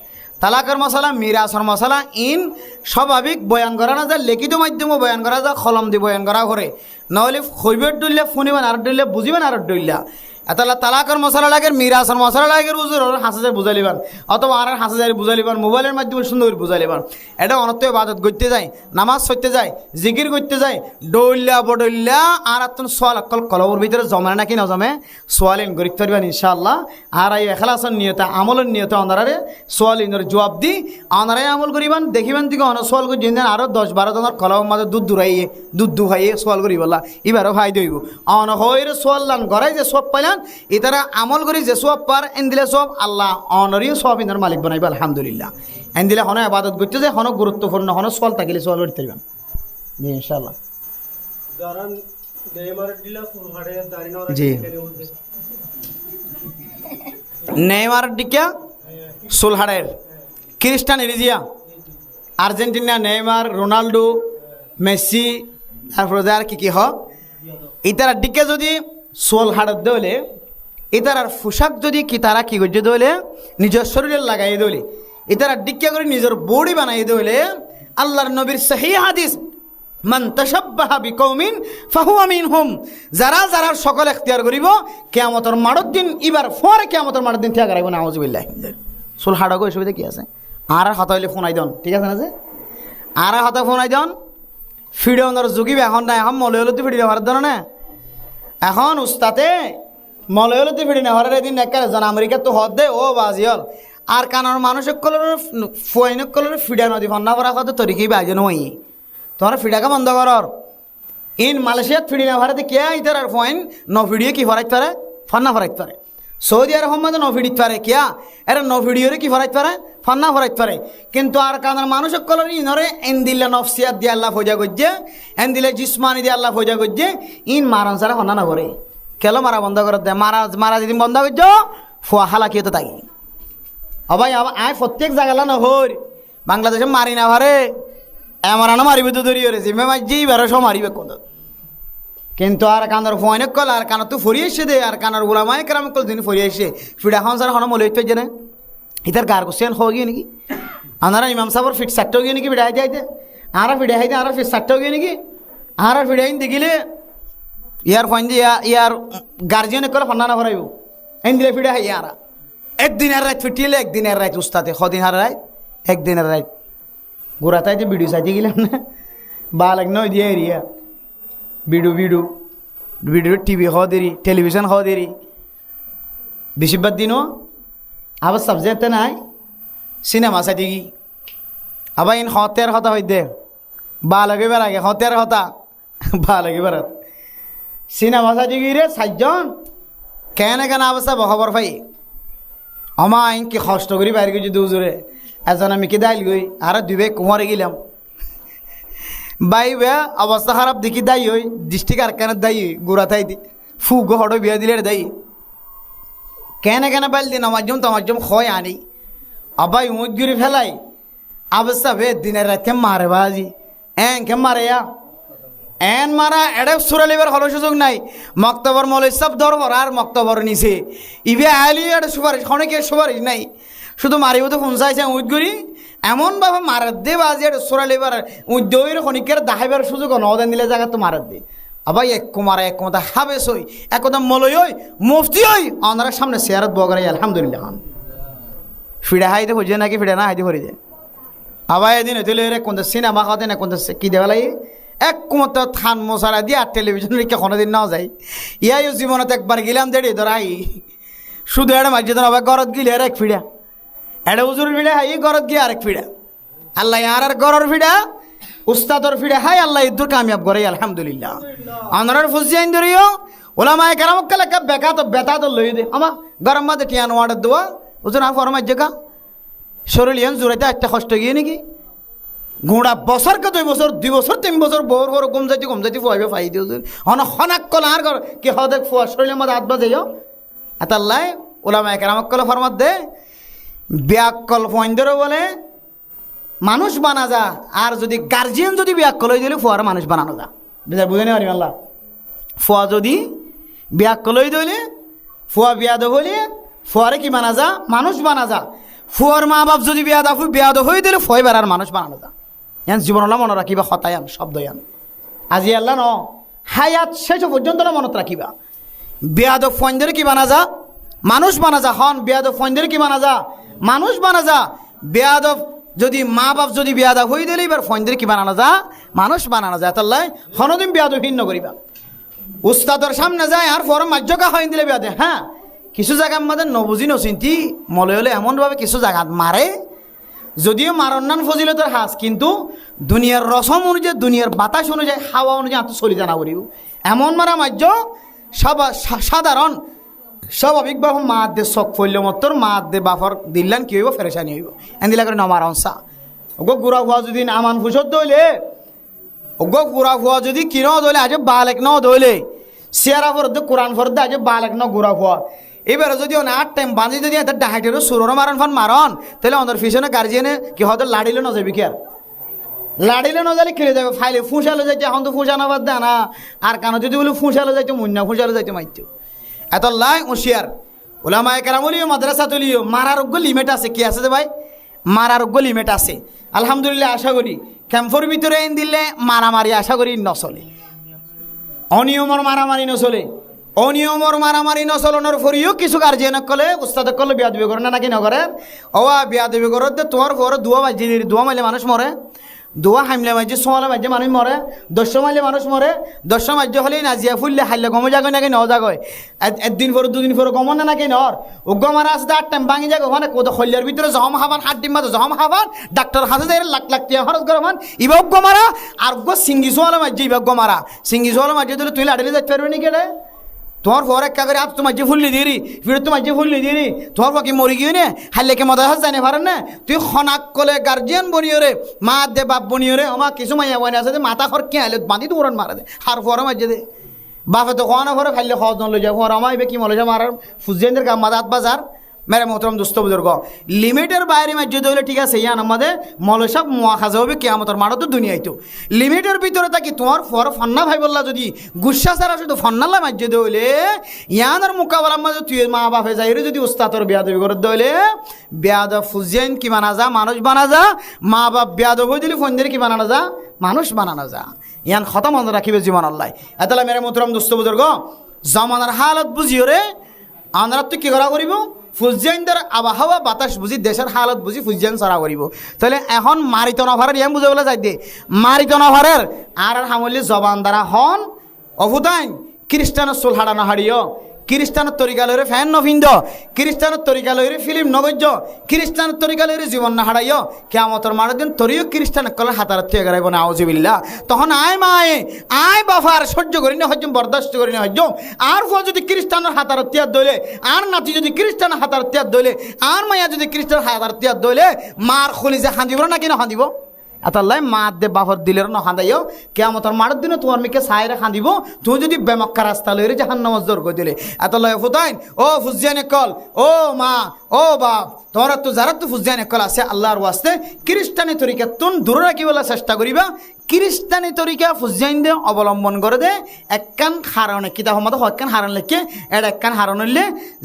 তালাকার মশলা মিরাসর মশলা ইন স্বাভাবিক বয়ান করা না যায় লিখিত মাধ্যমে বয়ান করা যায় কলম দিয়ে বয়ান করা করে নহলে খৈবের ডুললে শুনিবেন আর ডুললে বুঝিবেন আর ডুললা এতলা তালাকার মশলা লাগে মিরাসর মশলা লাগে উজুর হাসে যায় বুঝাই লিবান অথবা আর হাসে যায় বুঝাই লিবান মোবাইলের মাধ্যমে সুন্দর করে বুঝাই লিবান এটা অনত্য ইবাদত করতে যায় নামাজ পড়তে যায় জিকির করতে যায় ডইল্লা বডইল্লা আর আত্মন সোয়াল অকল কলবর ভিতরে জমে নাকি না জমে সোয়ালিন গরিব পারবেন ইনশাআল্লাহ। আর এই এখলাসের নিয়তে আমলের নিয়তে অনারে সোয়ালিনের জবাব দি অনারাই আমল করিবেন দেখিবেন দিকে অন সোয়াল করে জিন আরও 10-12 জনের কলবর মাঝে দুধ দূরাইয়ে দুধ দুহাইয়ে সোয়াল করি বললা এবারও ভাই দইব অন হইরে সোয়াল লান গড়াই যে সব পাইলান ইতারা আমল করি যে সব পার এন দিলে সব আল্লাহ অনরিও সব ইনার মালিক বানাইবে আলহামদুলিল্লাহ। এন দিলে হন ইবাদত করতে যে হন গুরুত্বপূর্ণ হন সোয়াল থাকিলে সোয়াল করতে পারবেন জি ইনশাআল্লাহ। জি নেইমার ডিকা সুলহাড়ের খ্রিস্টান এরিজিয়া আর্জেন্টিনা নেইমার রোনাল্ডো মেসি তারপরে আর কি হ ইতারা ডিকে যদি সোল হাড়ত দলে ইতারার পোশাক যদি কি তারা কি করছে দলে নিজের শরীরে লাগাই দলে ইতারা ডিক্কা করে নিজের বডি বানাই দলে আল্লাহর নবীর সহিহ হাদিস মান তাশাব্বাহা বিকৌমিন ফাহুয়া মিনহুম যারা যারা সকল এখতিয়ার করিব কিয়ামতের মাড়র দিন এবার পরে কিয়ামতের মাড়র দিন ঠেকা রাখব না আউযুবিল্লাহ। সোল হাড়ক অসুবিধা কি আছে আর হাত হইলে ফোন আই দন ঠিক আছে না যে আর হাতে ফোন আই দন ফিডনের যুগিব এখন না এখন মলয়লতি ফিডি হওয়ার ধরে না এখন উস্তাতে মলয়লতি ফিডি না হওয়ার এদিন একারে জন আমেরিকা তো হদ দে ও বাজিয়ল আর কানার মানুষের কলর ফোয়াইনক কলর ফিডা নদী ফন্না করা কত তরিকেই বাজে নই তোমার ফিডাকে বন্ধ করর ইন মালয়েশিয়াত ফিডি না ভারতে কে ইতার আর ফোয়াইন ন ফিডিয়ে কি ফরাইতে পারে ফন্না ফরাইতে পারে সৌদি আরব মধ্যে ন ফিডিতে পারে কিয়া এরা ন ফিডিওরে কি ফরাইতে পারে ফন্না ফরাইতে পারে কিন্তু আর কানার মানুষের কলর ইনরে এন দিল্লা নফসিয়াত দিয়ে আল্লাহ ফজা করছে এন দিলে জিসমানি দিয়ে আল্লাহ ফজা করছে ইন মারান সারা ফন্না না করে কেন মারা বন্ধ করে দেয় মারা যদি বন্ধ করছ ফোয়া হালাকিও তো তাই ভাই আয় প্রত্যেক জায়গা না হর বাংলাদেশে মারি না ভারে এমারানো মারিবে তো ধরিয়ে জিমে মাঝেই বারো সব মারিবে কত কিন্তু আর কানার ফোয়াইনক কল আর কানার তো ফরিয়ে এসে দে আর কানার গোলামায় কেরাম কল দিন ফরিয়ে এসে ফিডা খান সার হন মলে হইতে না ইতার গার কোশ্চেন হয়ে গিয়ে নাকি আনারা ইমাম সাহেবের ফিট সাতটাও গিয়ে নাকি ফিডাই যাইতে আরা ফিডাই হাইতে আরা ফিট সাতটাও গিয়ে নাকি আরা ফিডাইন দেখিলে ইয়ার ফাইন দিয়ে ইয়ার গার্জিয়ানে কলে ফান্না না ভরাইব এন দিলে ফিডা হাই আরা একদিনের রাত ফিটিলে একদিনের রাত উস্তাতে সদিন হার রাত একদিনের রাত গোড়া তাইতে ভিডিও চাইতে গেলাম না বা লাগ নয় দিয়ে এরিয়া ভিডিও টিভি খাওয়া দেরি টেলিভিশন খাওয়া দেরি বেশিরভাগ দিনও আবার সাবজেক্টে নাই সিনেমা চাইতে কি আবার ইন হতের কথা হইতে বা লাগিবার আগে হতের কথা বা লাগিবার সিনেমা সাজি গিয়ে 4জন কেন কেন অবস্থা খবর পাই আমা আইন কি কষ্ট করি বাইরে যদি উজুরে এজন আমি কি দাইল গই আর দুবে কুমারে গেলাম বাইবে অবস্থা খারাপ দেখি দায়ী হই ডিস্ট্রিক্ট আর কেন দায়ী গুড়া থাই দি ফুগ হড়ো বিয়া দিলে দায়ী কেন কেন বাইল দিন আমার জম খয় আনি আবাই উঁচ গিরি ফেলাই অবস্থা বে দিনের রাতে মারে বাজি কে মারে এন মারা এডে সুরালিবার হলো সুযোগ নাই মক্তবর মৌলিক সব ধরবর আর মক্তবর নিছে ইবে আলি এডে সুপারিশ অনেকে সুপারিশ নাই শুধু মারিব তো খুঁচাইছে উঁচগুড়ি এমনভাবে মারার দে বাজি এডে সুরালিবার উদ্যোগের খনিকের দাহাইবার সুযোগ নদেন দিলে জায়গা তো মারার দে আবার এক কুমারা এক কথা হাবেস হই এক কথা মলই হই মুফতি হই ওনার সামনে চেয়ারত বগরাই আলহামদুলিল্লাহ ফিডা হাইতে খুঁজে নাকি ফিডা না হাইতে ভরি যায় আবার এদিন হইতে রে কোন সিনেমা খাওয়াতে না কোন কি দেওয়া লাগে এক কুমত থান মশারা দিয়ে আর টেলিভিশন রেখে কোনোদিন নাও যাই ইয়াই জীবনত একবার গেলাম দেড়ি ধরাই শুধু এটা মাঝে ধর আবার গরত গিলে আর এক ফিডা এটা উজুর ফিডা হাই গরত গিয়ে আরেক ফিডা আল্লাহ আর গরর ফিডা উস্তাদর ফিডা হাই আল্লাহ ইদ্দুর কামিয়াব করে আলহামদুলিল্লাহ আনার ফুসিয়াইন ধরিও ওলামায়ে কেরামক কালে বেকা তো বেতা তো লই দে আমা গরম মাঝে টিয়ান ওয়ার্ডের দোয়া উজুর আফর মাঝে কা শরীর ইয়ান জোরাইতে একটা কষ্ট গিয়ে নাকি ঘোড়া বছর কে 2 বছর 2 বছর 3 বছর বর বর গম যাইতে ফুয়াইবে ফাই দিও হন হনাক কল আর ঘর কি হদে ফুয়া শরীরের মধ্যে হাত বাজে আতাল্লাহ ওলামায়ে কেরামক কালে ফরমাত দে ব্যাকল ফইন্দরে বলে মানুষ বানা যা আর যদি গার্জিয়ান যদি ব্যাকল হয়ে দিলে ফুয়ার মানুষ বানানো যা বুঝে নি আল্লাহ ফুয়া যদি ব্যাকল হয়ে দিলে ফুয়া বিয়াদ হলে ফুয়ারে কি বানা যা মানুষ বানা যা ফুয়ার মা বাপ যদি বিয়াদ হয়ে দিলে ফুয়াই বেড়ার মানুষ বানানো যা ইয়ান জীবন মনে রাখিবা হতায়ান শব্দয়ান আজি আল্লাহ ন হায়াত শেষ পর্যন্ত মনত রাখিবা বিয়াদ ফইন্দরে কি বানা যা মানুষ বানা যা হন বিয়াদ ফইন্দরে কি বানা যা মানুষ বানা যা বিয়াদ যদি মা বাপ যদি বিয়াদ হয়ে দিলে এবার ফইন্দরে কি বানানো যা মানুষ বানানো যায় তাল্লাই হনদিন বিয়াদ ভিন্ন করিবা উস্তাদর সামনে যায় আর ফরম মাজ্যকা হয়ে দিলে বিয়াদে হ্যাঁ কিছু জায়গা আমাদের নবুঝি নচিন্তি মলে হলে এমনভাবে কিছু জায়গা মারে যদিও মারন্নান ফজিলতের হাস কিন্তু দুনিয়ার রসম অনুযায়ী দুনিয়ার বাতাস অনুযায়ী হাওয়া অনুযায়ী আত্ম চলি জানা করিব এমন মারা মাজ্য সাধারণ স্বাভাবিকভাবে মা দে শখ ফইল মতর মা দে বাফর দিল্লান কি হইব ফেরেশানি হইব এন্দিলা করে নমার অংসা ওগো গুড়া হওয়া যদি আমান ফুসত দইলে ওগো গুড়া হওয়া যদি কিন দইলে আজ বালেক ন দইলে সিয়ারা ফরদ কোরআন ফরদ আজ বালেক ন গুড়া হওয়া এবারে যদি না 8 টাইম বাঁধি যদি এত ডাহাইটের সুরর মারন ফান মারন তাহলে আমাদের পিছনে গার্জিয়ানে কি হয়তো লাড়িলে না যাবি কি লাড়িলে না যালে খেলে যাবে ফাইলে ফুঁসালো যাইতে এখন তো ফুঁসানো বাদ দেয় না আর কানো যদি বলে ফুঁসালো যাইতে মুন্না ফুঁসালো যাইতে মাইতো এত লাই হুঁশিয়ার ওলামায়ে কেরাম বলিও মাদ্রাসা তুলিও মারার লিমিট আছে কি আছে ভাই মারার লিমিট আছে আলহামদুলিল্লাহ আশা করি ক্যাম্পর ভিতরে এনে দিলে মারামারি আশা করি নচলে অনিয়মর মারামারি নচলে অনিয়মর মারামারি নচলনের ফরিও কিছু গার্জিয়ানক কলে উস্তাদক কলে বিয়া দিবি করে না নাকি নকরে ওয়া বিয়া দিবি করতে তোমার পরে দুয়া বাজি দুয়া মাইলে মানুষ মরে দুয়া হামলে মাঝে সোয়ালে মাঝে মানুষ মরে 10 মাইলে মানুষ মরে 10 মাঝে হলে নাজিয়া ফুললে হাইলে গম যাগয় নাকি ন যাগয় একদিন পরে দুদিন পরে গমন না নাকি নর উগ্র মারা আছে 8 টাইম ভাঙি যাগ ওখানে কোদ খল্যার ভিতরে জহম হাবান 8 দিন মাঝে জহম হাবান ডাক্তার হাতে যাই লাখ লাখ টিয়া খরচ করে মান ইবা উগ্র মারা আর উগ্র সিঙ্গি সোয়ালে মাঝে ইবা উগ্র মারা সিঙ্গি সোয়ালে মাঝে দিলে তুই লাড়িলে যাইতে পারবি নি কেড়ে তোমার ফর এক কাগরে আজ তোমার যে ফুললি দিরি ফির তোমার যে ফুললি দিরি তোমার ফাঁকি মরি গিয়ে নে হাইলেকে মজা হাস জানে পারেন না তুই খনাক কলে গার্জিয়ান বনিও রে মা দে বাপ বনিও রে আমার কিছু মাইয়া বনে আছে যে মাথা খর কে হাইলে বাঁধি তো উড়ান মারা দে আর ফর মাঝে দে বাপে তো খাওয়ানো ফরে খাইলে খাওয়া জন লই যায় ফর আমার কি মলে যা মারার ফুজেন্দের কাম মাদাত বাজার মেরে মোহতরম দোস্ত বুজুর্গ লিমিটের বাইরে মাঝে হলে ঠিক আছে ইয়ান আমাদের মলসাব মহাখাজা হবে কেয়ামতের মাঠও তো দুনিয়ায় তো লিমিটের ভিতরে থাকি তোমার ফর ফন্না ভাই বললা যদি গুসা ছাড়া শুধু ফন্নাল্লা মাঝে হইলে ইয়ানোর মোকাবেলার মাঝে তুই মা বাপে যাই যদি উস্তাদর বিয়াদবি করে দইলে বেয়াদ ফুজেন কি বানা যা মানুষ বানা যা মা বাপ বেয়াদ হয়ে দিলে ফন্দের কি বানানো যা মানুষ বানানো যা ইয়ান খতম মনে রাখিবে জীবন আল্লাহ এতলা মেরে মোহতরম দোস্ত বুজুর্গ জমানার হালত বুঝিও রে আমরা তো কি করা করিব ফুজিয়ানদের আবহাওয়া বাতাস বুঝি দেশের হালত বুঝি ফুজিয়ান চড়া করিব তাহলে এখন মারিত নভারের ইয়াম বুঝে বলে যাই দে মারিত নভারের আর হামলি জবান দ্বারা হন অভুতাইন খ্রিস্টানের চুল হাড়ানো হাড়িও খ্রিস্টানের তরিকা লইরে ফ্যান নফিন্দ, খ্রিস্টানের তরিকা লইরে ফিল্ম নগজ্য, খ্রিস্টানের তরিকা লইরে জীবন না হারাইও, কেয়ামতের মানের দিন তরিও খ্রিস্টান কলে হাতার থেকে গেলাইব না আউযুবিল্লাহ। তখন আয় মায়ে আয় বাফার সহ্য করি না হজ্জম, বরদাস্ত করি না হজ্জম। আর ফ যদি খ্রিস্টানের হাতার তিয়ার দইলে, আর নাতি যদি খ্রিস্টানের হাতার তিয়ার দইলে, আর মায়া যদি খ্রিস্টান হাতার তিয়ার দইলে, মার খুলি যে হাঁদিব না কিনা হাঁদিব? আতাল্লাই মা দে বাফর দিলের ন খাঁদাইও কেয়ামতের মারের দিনে তোমার মেয়েকে সাইরে খাঁদিব। তুমি যদি বেমক্কা রাস্তা লইরে জাহান্নামে জোর করে দিলে আতাল্লাই ফুতাইন ও ফুজিয়ানে কল, ও মা, ও বাপ, তোমরা তো যারা তো ফুজিয়ানে কল আছে আল্লাহর ওয়াস্তে খ্রিস্টানি তরিকা তুন দূরে রাখিবলে চেষ্টা করিবা। খ্রিস্টানি তরিকা ফুজিয়াইন দে অবলম্বন করে দে একখান হারণে কিতাব মতো একখান হারণ লেখে এটা একখান হারণ হইলে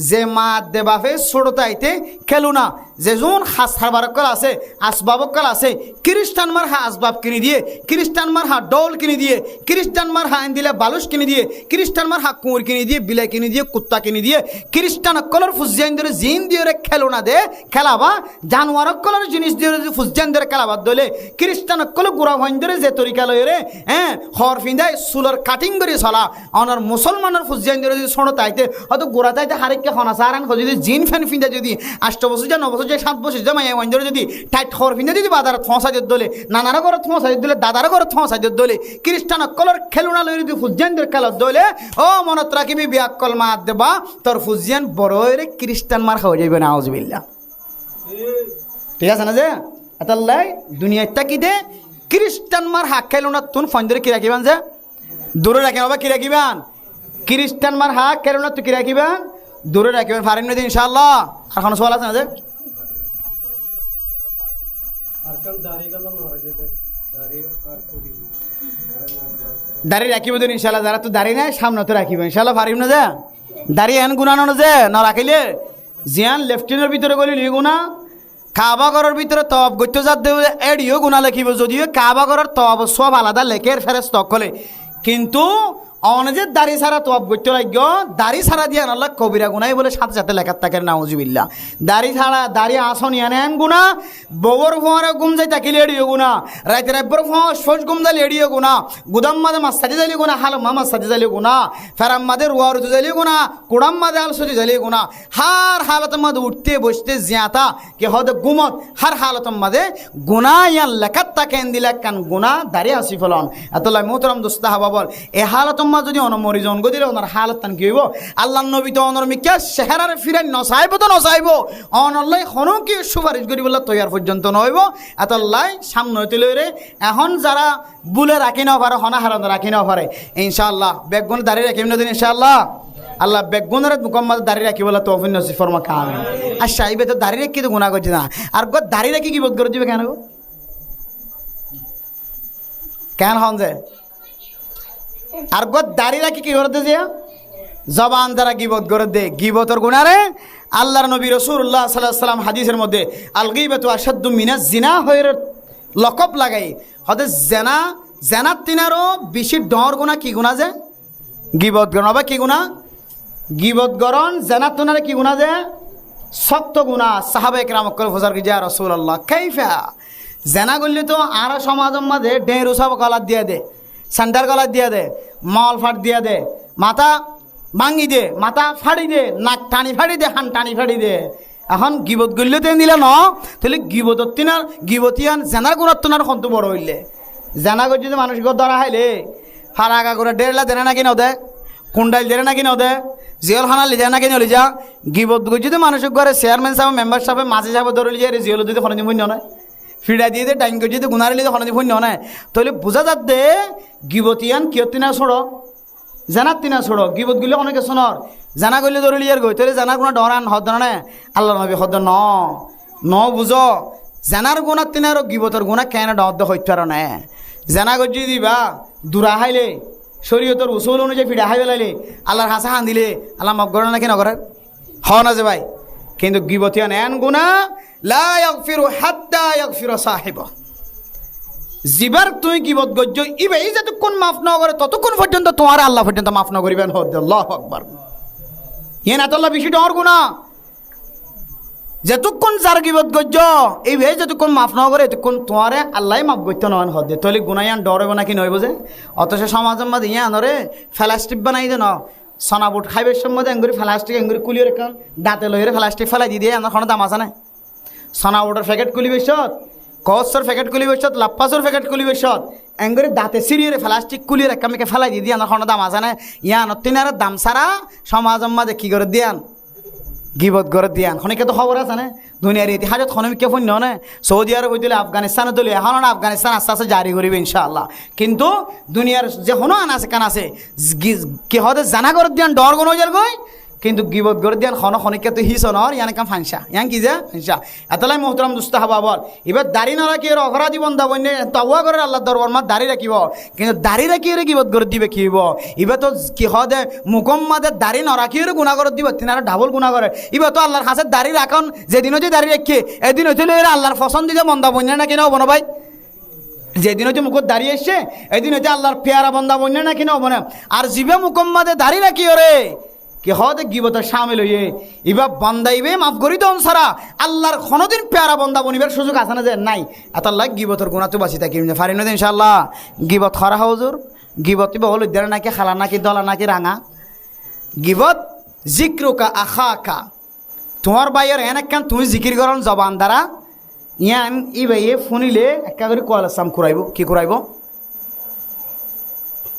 যে মা দে বাপে ছোটতাইতে খেলু না, যে যোন হাস হারবারকল আছে আসবাবকল আছে খ্রিস্টান মার হা আসবাব কিনে দিয়ে, খ্রিস্টান মার হা ডোল কিনে দিয়ে, খ্রিস্টান মার হা দিলে বালুস কিনে দিয়ে, খ্রিস্টান মার হা কুঁর কিনে দিয়ে, বিলাই কিনে দিয়ে, কুত্তা কিনে দিয়ে, খ্রিস্টান কলর ফুজিয়াইন ধরে জিন দিয়ে খেলো না দে খেলাবা, জানোয়ার কলর জিনিস দিয়ে ফুজিয়াইন ধরে খেলাবার দলে খ্রিস্টান কল গুড়া ভাইন ধরে যে তরিকা লইরে হর ফিন্দায় সুলর কাটিং করে চলা অনার মুসলমানের ফুজিয়াইন ধরে যদি শোনো তাইতে হয়তো গোড়া তাইতে হারিককে খনা সারান যদি জিন ফ্যান ফিন্দা যদি 8 বছর যা 9 বছর যা 7 বছর যা মাই ওয়াইন ধরে যদি টাইট হর ফিন্দা যদি বাজার থসাইদের দলে, নানারা করে থসাইদের দলে, দাদারা করে থসাইদের দলে, খ্রিস্টান কলর খেলুনা লইরে যদি ফুজিয়াইন ধরে খেলার দলে ও মনত রাখিবি বিয়াক্কল মা দেবা তোর ফুজিয়ান বড়রে খ্রিস্টান মার খাওয়া যাবে না আউযুবিল্লাহ। ঠিক আছে না যে আতাল্লাই দুনিয়ায় তাকি দে খ্রিস্টান মার হাক খেলো না তুন ফোন ধরে কি রাখিবান যে দূরে রাখেন বাবা, কি রাখিবান খ্রিস্টান মার হাক খেলো না তুই কি রাখিবান দূরে রাখিবেন পারেন না ইনশাআল্লাহ। আর কোনো সওয়াল আছে না যে দাড়ি রাখিব দিন ইনশাআল্লাহ, যারা তো দাড়ি নাই সামনে তো রাখিব ইনশাআল্লাহ পারিব না যে দাড়ি এন গুণানো না যে না রাখিলে জিয়ান লেফটিনের ভিতরে গলি লিয়ে গুণা, কাবা ঘরের ভিতরে তব গত্য যাত দেব এডিও গুণা লেখিব, যদিও কাবা ঘরের তব সব আলাদা লেখের ফেরেস তক হলে, কিন্তু অনেক দাড়ি ছাড়া তব গত্য লাগ দাড়ি ছাড়া দিয়ে আল্লাহ কবিরা গুনাই বলে সাথে সাথে লেখার থাকে নাউজুবিল্লাহ। দাড়ি ছাড়া দাড়ি আসনি আনেন গুণা, ববর ফোয়ারে গুম যাই তাকিলে এডিও গুণা, রাইতে রাব্বর ফোয়া সোজ গুম যাইলে এডিও গুণা, গুদাম মাদে মাছ সাজি যাইলে গুণা, হাল মাছ সাজি যাইলে গুণা, ফেরাম মাদে রুয়া রুতু যাইলে গুণা, কুড়াম মাদে আল সজি যাইলে গুণা, হার হালতের মাদে উঠতে বসতে জিয়াতা কে হদে গুমত হার হালতের মাদে গুণা ইয়ান লেখার তাকেন দিলে কান গুণা দাড়ি আসি ফলন এতলাই মোহতরম দোস্তা হাবা বল এ হালতম যদি অনমরি জন্ম দিলে ওনার হালত তান কি হইব? আল্লাহ নবী তো অনর মিকা চেহারার ফিরাই নচাইব তো নচাইব অনল্লাই হন কি সুপারিশ করি বলে তৈয়ার পর্যন্ত নহইব। এতলাই সামনে হইতে লইরে এখন যারা বুলে রাখি না পারে হনা হারান রাখি না পারে ইনশাআল্লাহ বেগুন দাঁড়িয়ে রাখিব না দিন ইনশাআল্লাহ। আল্লাহ বেগুনের মুকম্মদ দাঁড়িয়ে রাখি বলে তৌফিক নসিব ফরমা খান। আর সাইবে তো দাঁড়িয়ে রেখে তো গুণা করছে না, আর গো দাঁড়িয়ে রেখে কি বোধ করে দিবে কেন গো? কেন হন যে আর গো দাড়ি রাখি কি করতে যে জবান দ্বারা গিবত করে দে গিবতর গুনারে আল্লাহর নবী রাসূলুল্লাহ সাল্লাল্লাহু আলাইহি ওয়াসাল্লাম হাদিসের মধ্যে আল গীবাতু আশাদ্দু মিনাজ জিনা হয়ের লকব লাগাই হতে জেনা জেনার তিনারও বেশি ডর গুণা কি গুণা যে গিবত গরণ হবে কি গুণা গিবত গরণ জেনার তিনারে কি গুণা যে শক্ত গুণা। সাহাবা একরাম কল ফজর কি যা রাসূলুল্লাহ কাইফা জেনা করলে তো আর সমাজের মাঝে ডের সব গলা দিয়ে দে, সেন্টার গলা দিয়ে দে, মল ফাট দিয়ে দে, মাথা ভাঙি দে, মাথা ফাড়ি দে, নাক টানি ফাড়ি দে, হান টানি ফাড়ি দে। এখন গিবত গল্লে তেন দিলে ন তাহলে গিবতর তিনার গিবতিয়ান জেনার গুণার তোনার খন্তু বড় হইলে জেনা করে যদি মানুষ ধরা হাইলে ফারাগা করে 1.5 লাখ দেনা নাকি ন দে, কুন্ডাইল দেনা নাকি ন দে, জিয়ল খানা লিজা নাকি নলি যা গিবত যদি মানুষের ঘরে চেয়ারম্যান সাহেব মেম্বার সাহেব মাঝে সাহেব ধরে যায় জিয়ল যদি কোনো দিন নয় ফিরা দিয়ে দে টাইম করে যদি গুনারে লিজে কোনো দিন নয় তাহলে বোঝা যাত দে গিবতিয়ান কিয় তিনা ছোড়ো জানার তিনা ছোড়ো গিবত গুলো অনেকে শোনর জানা করলে ধরে লিয়ার গই তাহলে জানার কোনো ডরান হদ নে আল্লাহ নবী হদ ন বুঝো জানার গুণার তিনারও গিবতর গুণা কেন ডর হইতে পারো না জানা গজি দিবা দূরা হাইলে শরীয়তর উসুল অনুযায়ী ফিরা হাই বেলাইলে আল্লাহর হাসা হান দিলে আল্লাহ মাফ করে নাকি নগরে হ না যে ভাই। কিন্তু গিবতিয়ান এন গুণা লা ইয়াগফিরু হাত্তা ইয়াগফিরা সাহিবা জিবার তুই গিবত গজ্জ ইবে এই যতক্ষণ মাফ না করে ততক্ষণ পর্যন্ত তোমার আল্লাহ পর্যন্ত মাফ না করিবেন আল্লাহু আকবার। ইয়ে না তোল্লা বেশি ডর গুণা যতক্ষণ যার গিবত গজ্জ এই ভাই যতক্ষণ মাফ না করে এতক্ষণ তোমারে আল্লাহ মাফ করতে নয় হদ দে তাহলে গুণায়ান ডর হবে নাকি নইব যে অথচ সমাজের মাঝে ইয়ে আনরে ফেলাস্টিপ বানাই দে ন সনা বুট খাইবের সম্বন্ধে এঙ্গুরি প্লাস্টিক এঙ্গুরি কুলিয়ে রেখান দাঁতে লইরে প্লাস্টিক ফেলাই দিয়ে আমার কোনো দাম আছে না সনা বুটের প্যাকেট কুলিবে সত কচর প্যাকেট কুলিবে সত লাপ্পাসর প্যাকেট কুলিবে সত এঙ্গুরি দাঁতে সিরিয়ে প্লাস্টিক কুলিয়ে রেখা আমাকে ফেলাই দিয়ে আমার কোনো দাম আছে না ইয়ান তিনার দাম ছাড়া সমাজের মাঝে কী করে দিয়ান গিবত করে দিয়ান খনিকে তো খবর আছে না দুনিয়ার ইতিহাসত খনিকে ফন্য না সৌদি আরব হইলে আফগানিস্তানে দিলে এখন আফগানিস্তান আস্তে আস্তে জারি করিবে ইনশাআল্লাহ কিন্তু দুনিয়ার যে হনো আন আছে কান আছে কি হতে জানা করে দিয়ান ডর কোনো যার গই কিন্তু গিবত করে দিয়ান খনিকে তো হিস নর ইয়ান কাম ফাংশা ইয়ান কি যে ফাংশা এতলাই মোহতরম দুস্তা হবা বল এবার দাড়ি না রাখি এর অপরাধী বন্ধা বন্যে তাওয়া করে আল্লাহ দরবার মা দাড়ি রাখিব কিন্তু দাড়ি রাখি এর গিবত করে দিবে কি হইব এবার তো কি হদে মুকম্মাদের দাড়ি না রাখি এর গুণা করে দিব তিনারা ডাবল গুণা করে এবার তো আল্লাহর কাছে দাড়ি রাখন যেদিনও যে দাড়ি রাখে এদিন হইতে এর আল্লাহর পছন্দ দিতে বন্ধা বন্যা না কিনা হবো না ভাই যেদিন হচ্ছে মুখত দাঁড়িয়ে এসছে এদিন হচ্ছে আল্লাহর পেয়ারা বন্ধা বন্যা না কিনা হবো না আর জিবে মুকম্মাদে দাড়ি রাখি ওরে কি হতে গিবত সামিল হইয়ে ইবা বন্দাইবে মাফ করি তো সারা আল্লাহর কোনোদিন পেয়ারা বন্দা বনিবার সুযোগ আছে না যে নাই এত আল্লাহ গিবতর গুণা তো বাঁচি থাকি ফারি না ইনশাআল্লাহ গিবত খরা হজুর গিবত হল দেড় নাকি খালা নাকি দলা নাকি রাঙা গিবত জিক্রুকা আখা তোমার বাইয়ের এনাকান তুমি জিকির করন জবান দ্বারা ইয়ান ই বাইয়ে শুনিলে একা করে কলাম কুরাইব কি কুরাইব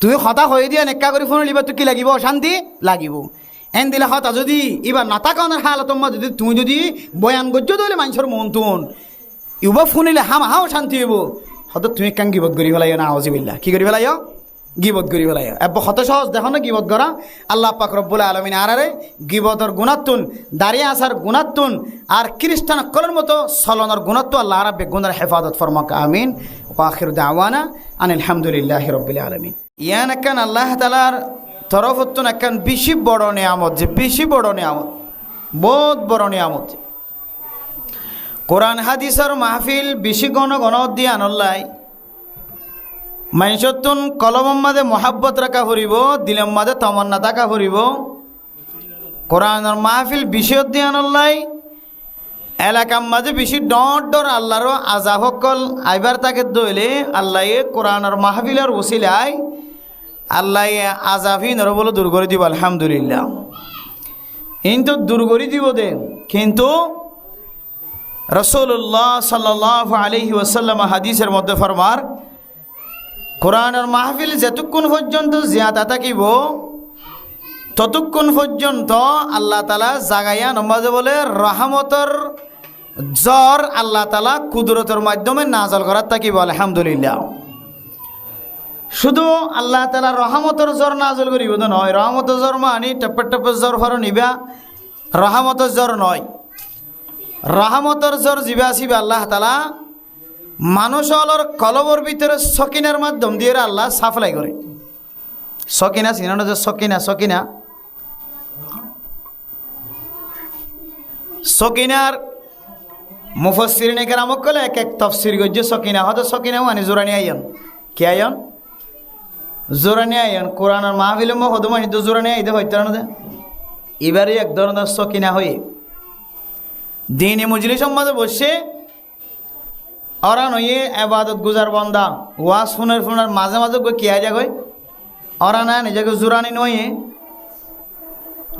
তুমি হতা হয়ে দিয়ে একা করে শুনিলিবা তো কি লাগিব অশান্তি লাগিব এন দিলে হতা যদি এবার নাতাকানের হালতম যদি তুমি যদি বয়ান গজ্য দিলে মানুষের মন তুন ইউবা শুনিলে হাও শান্তি হইব হয়তো তুমি কাং গিবত করি ফেলাই না আউজিবিল্লাহ কি করি ফেলাই গিবত করি ফেলাই এব হত সহজ দেখো না গিবত করা আল্লাহ পাক রব্বুল আলামিন আরারে গিবতর গুণাত্তুন দাঁড়িয়ে আসার গুণাত্তুন আর খ্রিস্টান কলের মতো সলনের গুণাত্ব আল্লাহ রাব্বে গুনার হেফাজত ফরমাক আমিন ওয়া আখিরু দাওয়ানা আনিল হামদুলিল্লাহি রাব্বিল আলামিন ইয়ান কান আল্লাহ তাআলার তরফতুন একখান বেশি বড় নিয়ামত যে বেশি বড় নিয়ামত বহুত বড় নিয়ামত কোরআন হাদিসের মাহফিল বেশি গণ দিয়ে আনল্লাই মানুষতুন কলম মাঝে মহাব্বত রাখা ফুরিব দিলের মাঝে তমন্না থাকা ফুরিব কোরআনের মাহফিল বিষয়ত দিয়ে আনল্লাই এলাকার মাঝে বেশি ডর আল্লাহর আজাব সকল আইবার তাকে দইলে আল্লাহ কোরআনের মাহফিলের ওসিলায় আল্লাহ আজাফি নরবল দূর করে দিব আলহামদুলিল্লাহ কিন্তু দূর করে দিব দে কিন্তু রাসূলুল্লাহ সাল্লাল্লাহু আলাইহি ওয়াসাল্লাম হাদিসের মধ্যে ফরমার কোরআনের মাহফিল যতক্ষণ পর্যন্ত জিয়াদা থাকিব ততক্ষণ পর্যন্ত আল্লাহ তাআলা জাগাইয়া নমাজে বলে রহমতের জ্বর আল্লাহ তাআলা কুদরতের মাধ্যমে নাযিল করার থাকিব আলহামদুলিল্লাহ শুধু আল্লাহ তাআলা রহমতের জ্বর নাযিল করিব তো নয় রহমতের জ্বর মানে টপের জ্বর হর নিবা রহমতের জ্বর নয় রহমতের জ্বর জিবা আসিবে আল্লাহ তাআলা মানুষের কলবর ভিতরে সকিনার মাধ্যম দিয়ে আল্লাহ সাফলাই করে সকিনা সিনানো যে সকিনা সকিনার মুফাসসিরিনে কেরাম কলে এক এক তাফসীর গজ্জে সকিনা হয়তো সকিনা মানে জোরানি আইয়ন কি আইয়ন জোরানি আইয়ন কোরআনের মাহফিলে হদু মানে তো জোরানি আইতে হইতো না এবারে এক ধরনের সকিনা হয়ে দিনে মজলিস মাঝে বসে অরান হইয়ে এবাদত গুজার বন্দা ওয়াজ ফোনের মাঝে মাঝে কে আজা গই অরানা নিজেকে জোরানি নয়ে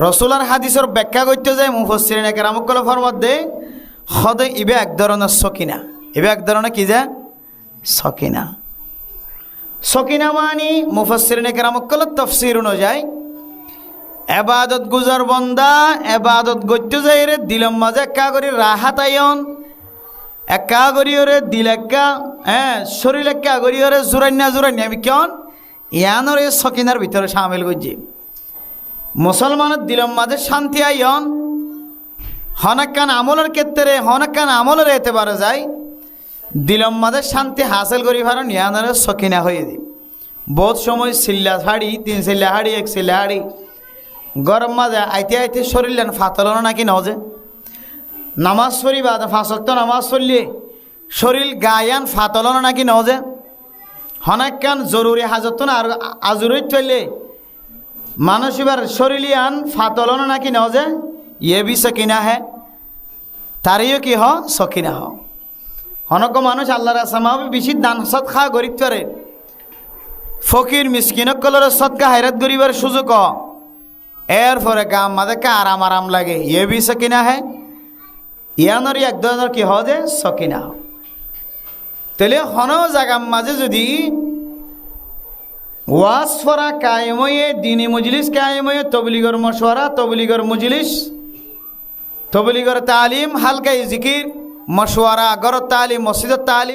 রসুলার হাদিসের ব্যাখ্যা করতে যায় মুফাসসিরিনে কেরাম কলে ফরমাত দে হদে ইবে এক ধরনের সকিনা ইবে এক ধরনের কি যে সকিনা মানি মুফাসসিরিনে কেরাম কলে তাফসীর অনুযায়ী এবাদত গুজার বন্দা এবাদত করতে যায় রে দিলম মাঝে একা করি রাহাত আয়ন একা করি ওরে দিল একা শরীর একা করি ওরে জোরান্যা আমি কেন ইয়ানোর এই সকিনার ভিতরে সামিল করছি মুসলমানের দিলম মাঝে শান্তি আইন হনাক্কান আমলের ক্ষেত্রে হনাক্কান আমলের এতে পারা যায় দিলম মাঝে শান্তি হাসিল করি পারেন ইয়ানোর সকিনা হয়ে দি বহুত সময় সিল্লা হাড়ি 3 সিল্লা হাড়ি 1 সিল্লা হাড়ি গরম মাঝে আইতে শরীর ফাতল নাকি নজে নামাজ পড়ি বা 5 ওয়াক্ত নামাজ পড়লে শরীর গায়ান ফাতল নাকি নজে হনাক্কান জরুরি হাজত না আর আজুরই চললে মানুষ এবার শরীরিয়ান ফাতল নাকি নজে ইয়ে বি সকিনা হে তারিও কি সকিনা হনক মানুষ আল্লাহর আসামাবে বেশি দান সৎ খা গরিব করে ফকির মিসকিনক কলর সৎকা হায়রাত গরিবার সুযোগ এরপরে গাম মাঝে কা আরাম আরাম লাগে এ বি সকিনা হ্যাঁ ইয়ানোর এক ধরনের কি হদে সকিনা তাহলে হন জাগাম মাঝে যদি ওয়াজ ফরা কায়েময়ে দিনী মজলিস কায়েময়ে তবলিগর মশওয়ারা তবলিগর মজলিস তবলিগর তালিম হালকা জিকির মশওয়ারা গর তালিম মসজিদের তালিম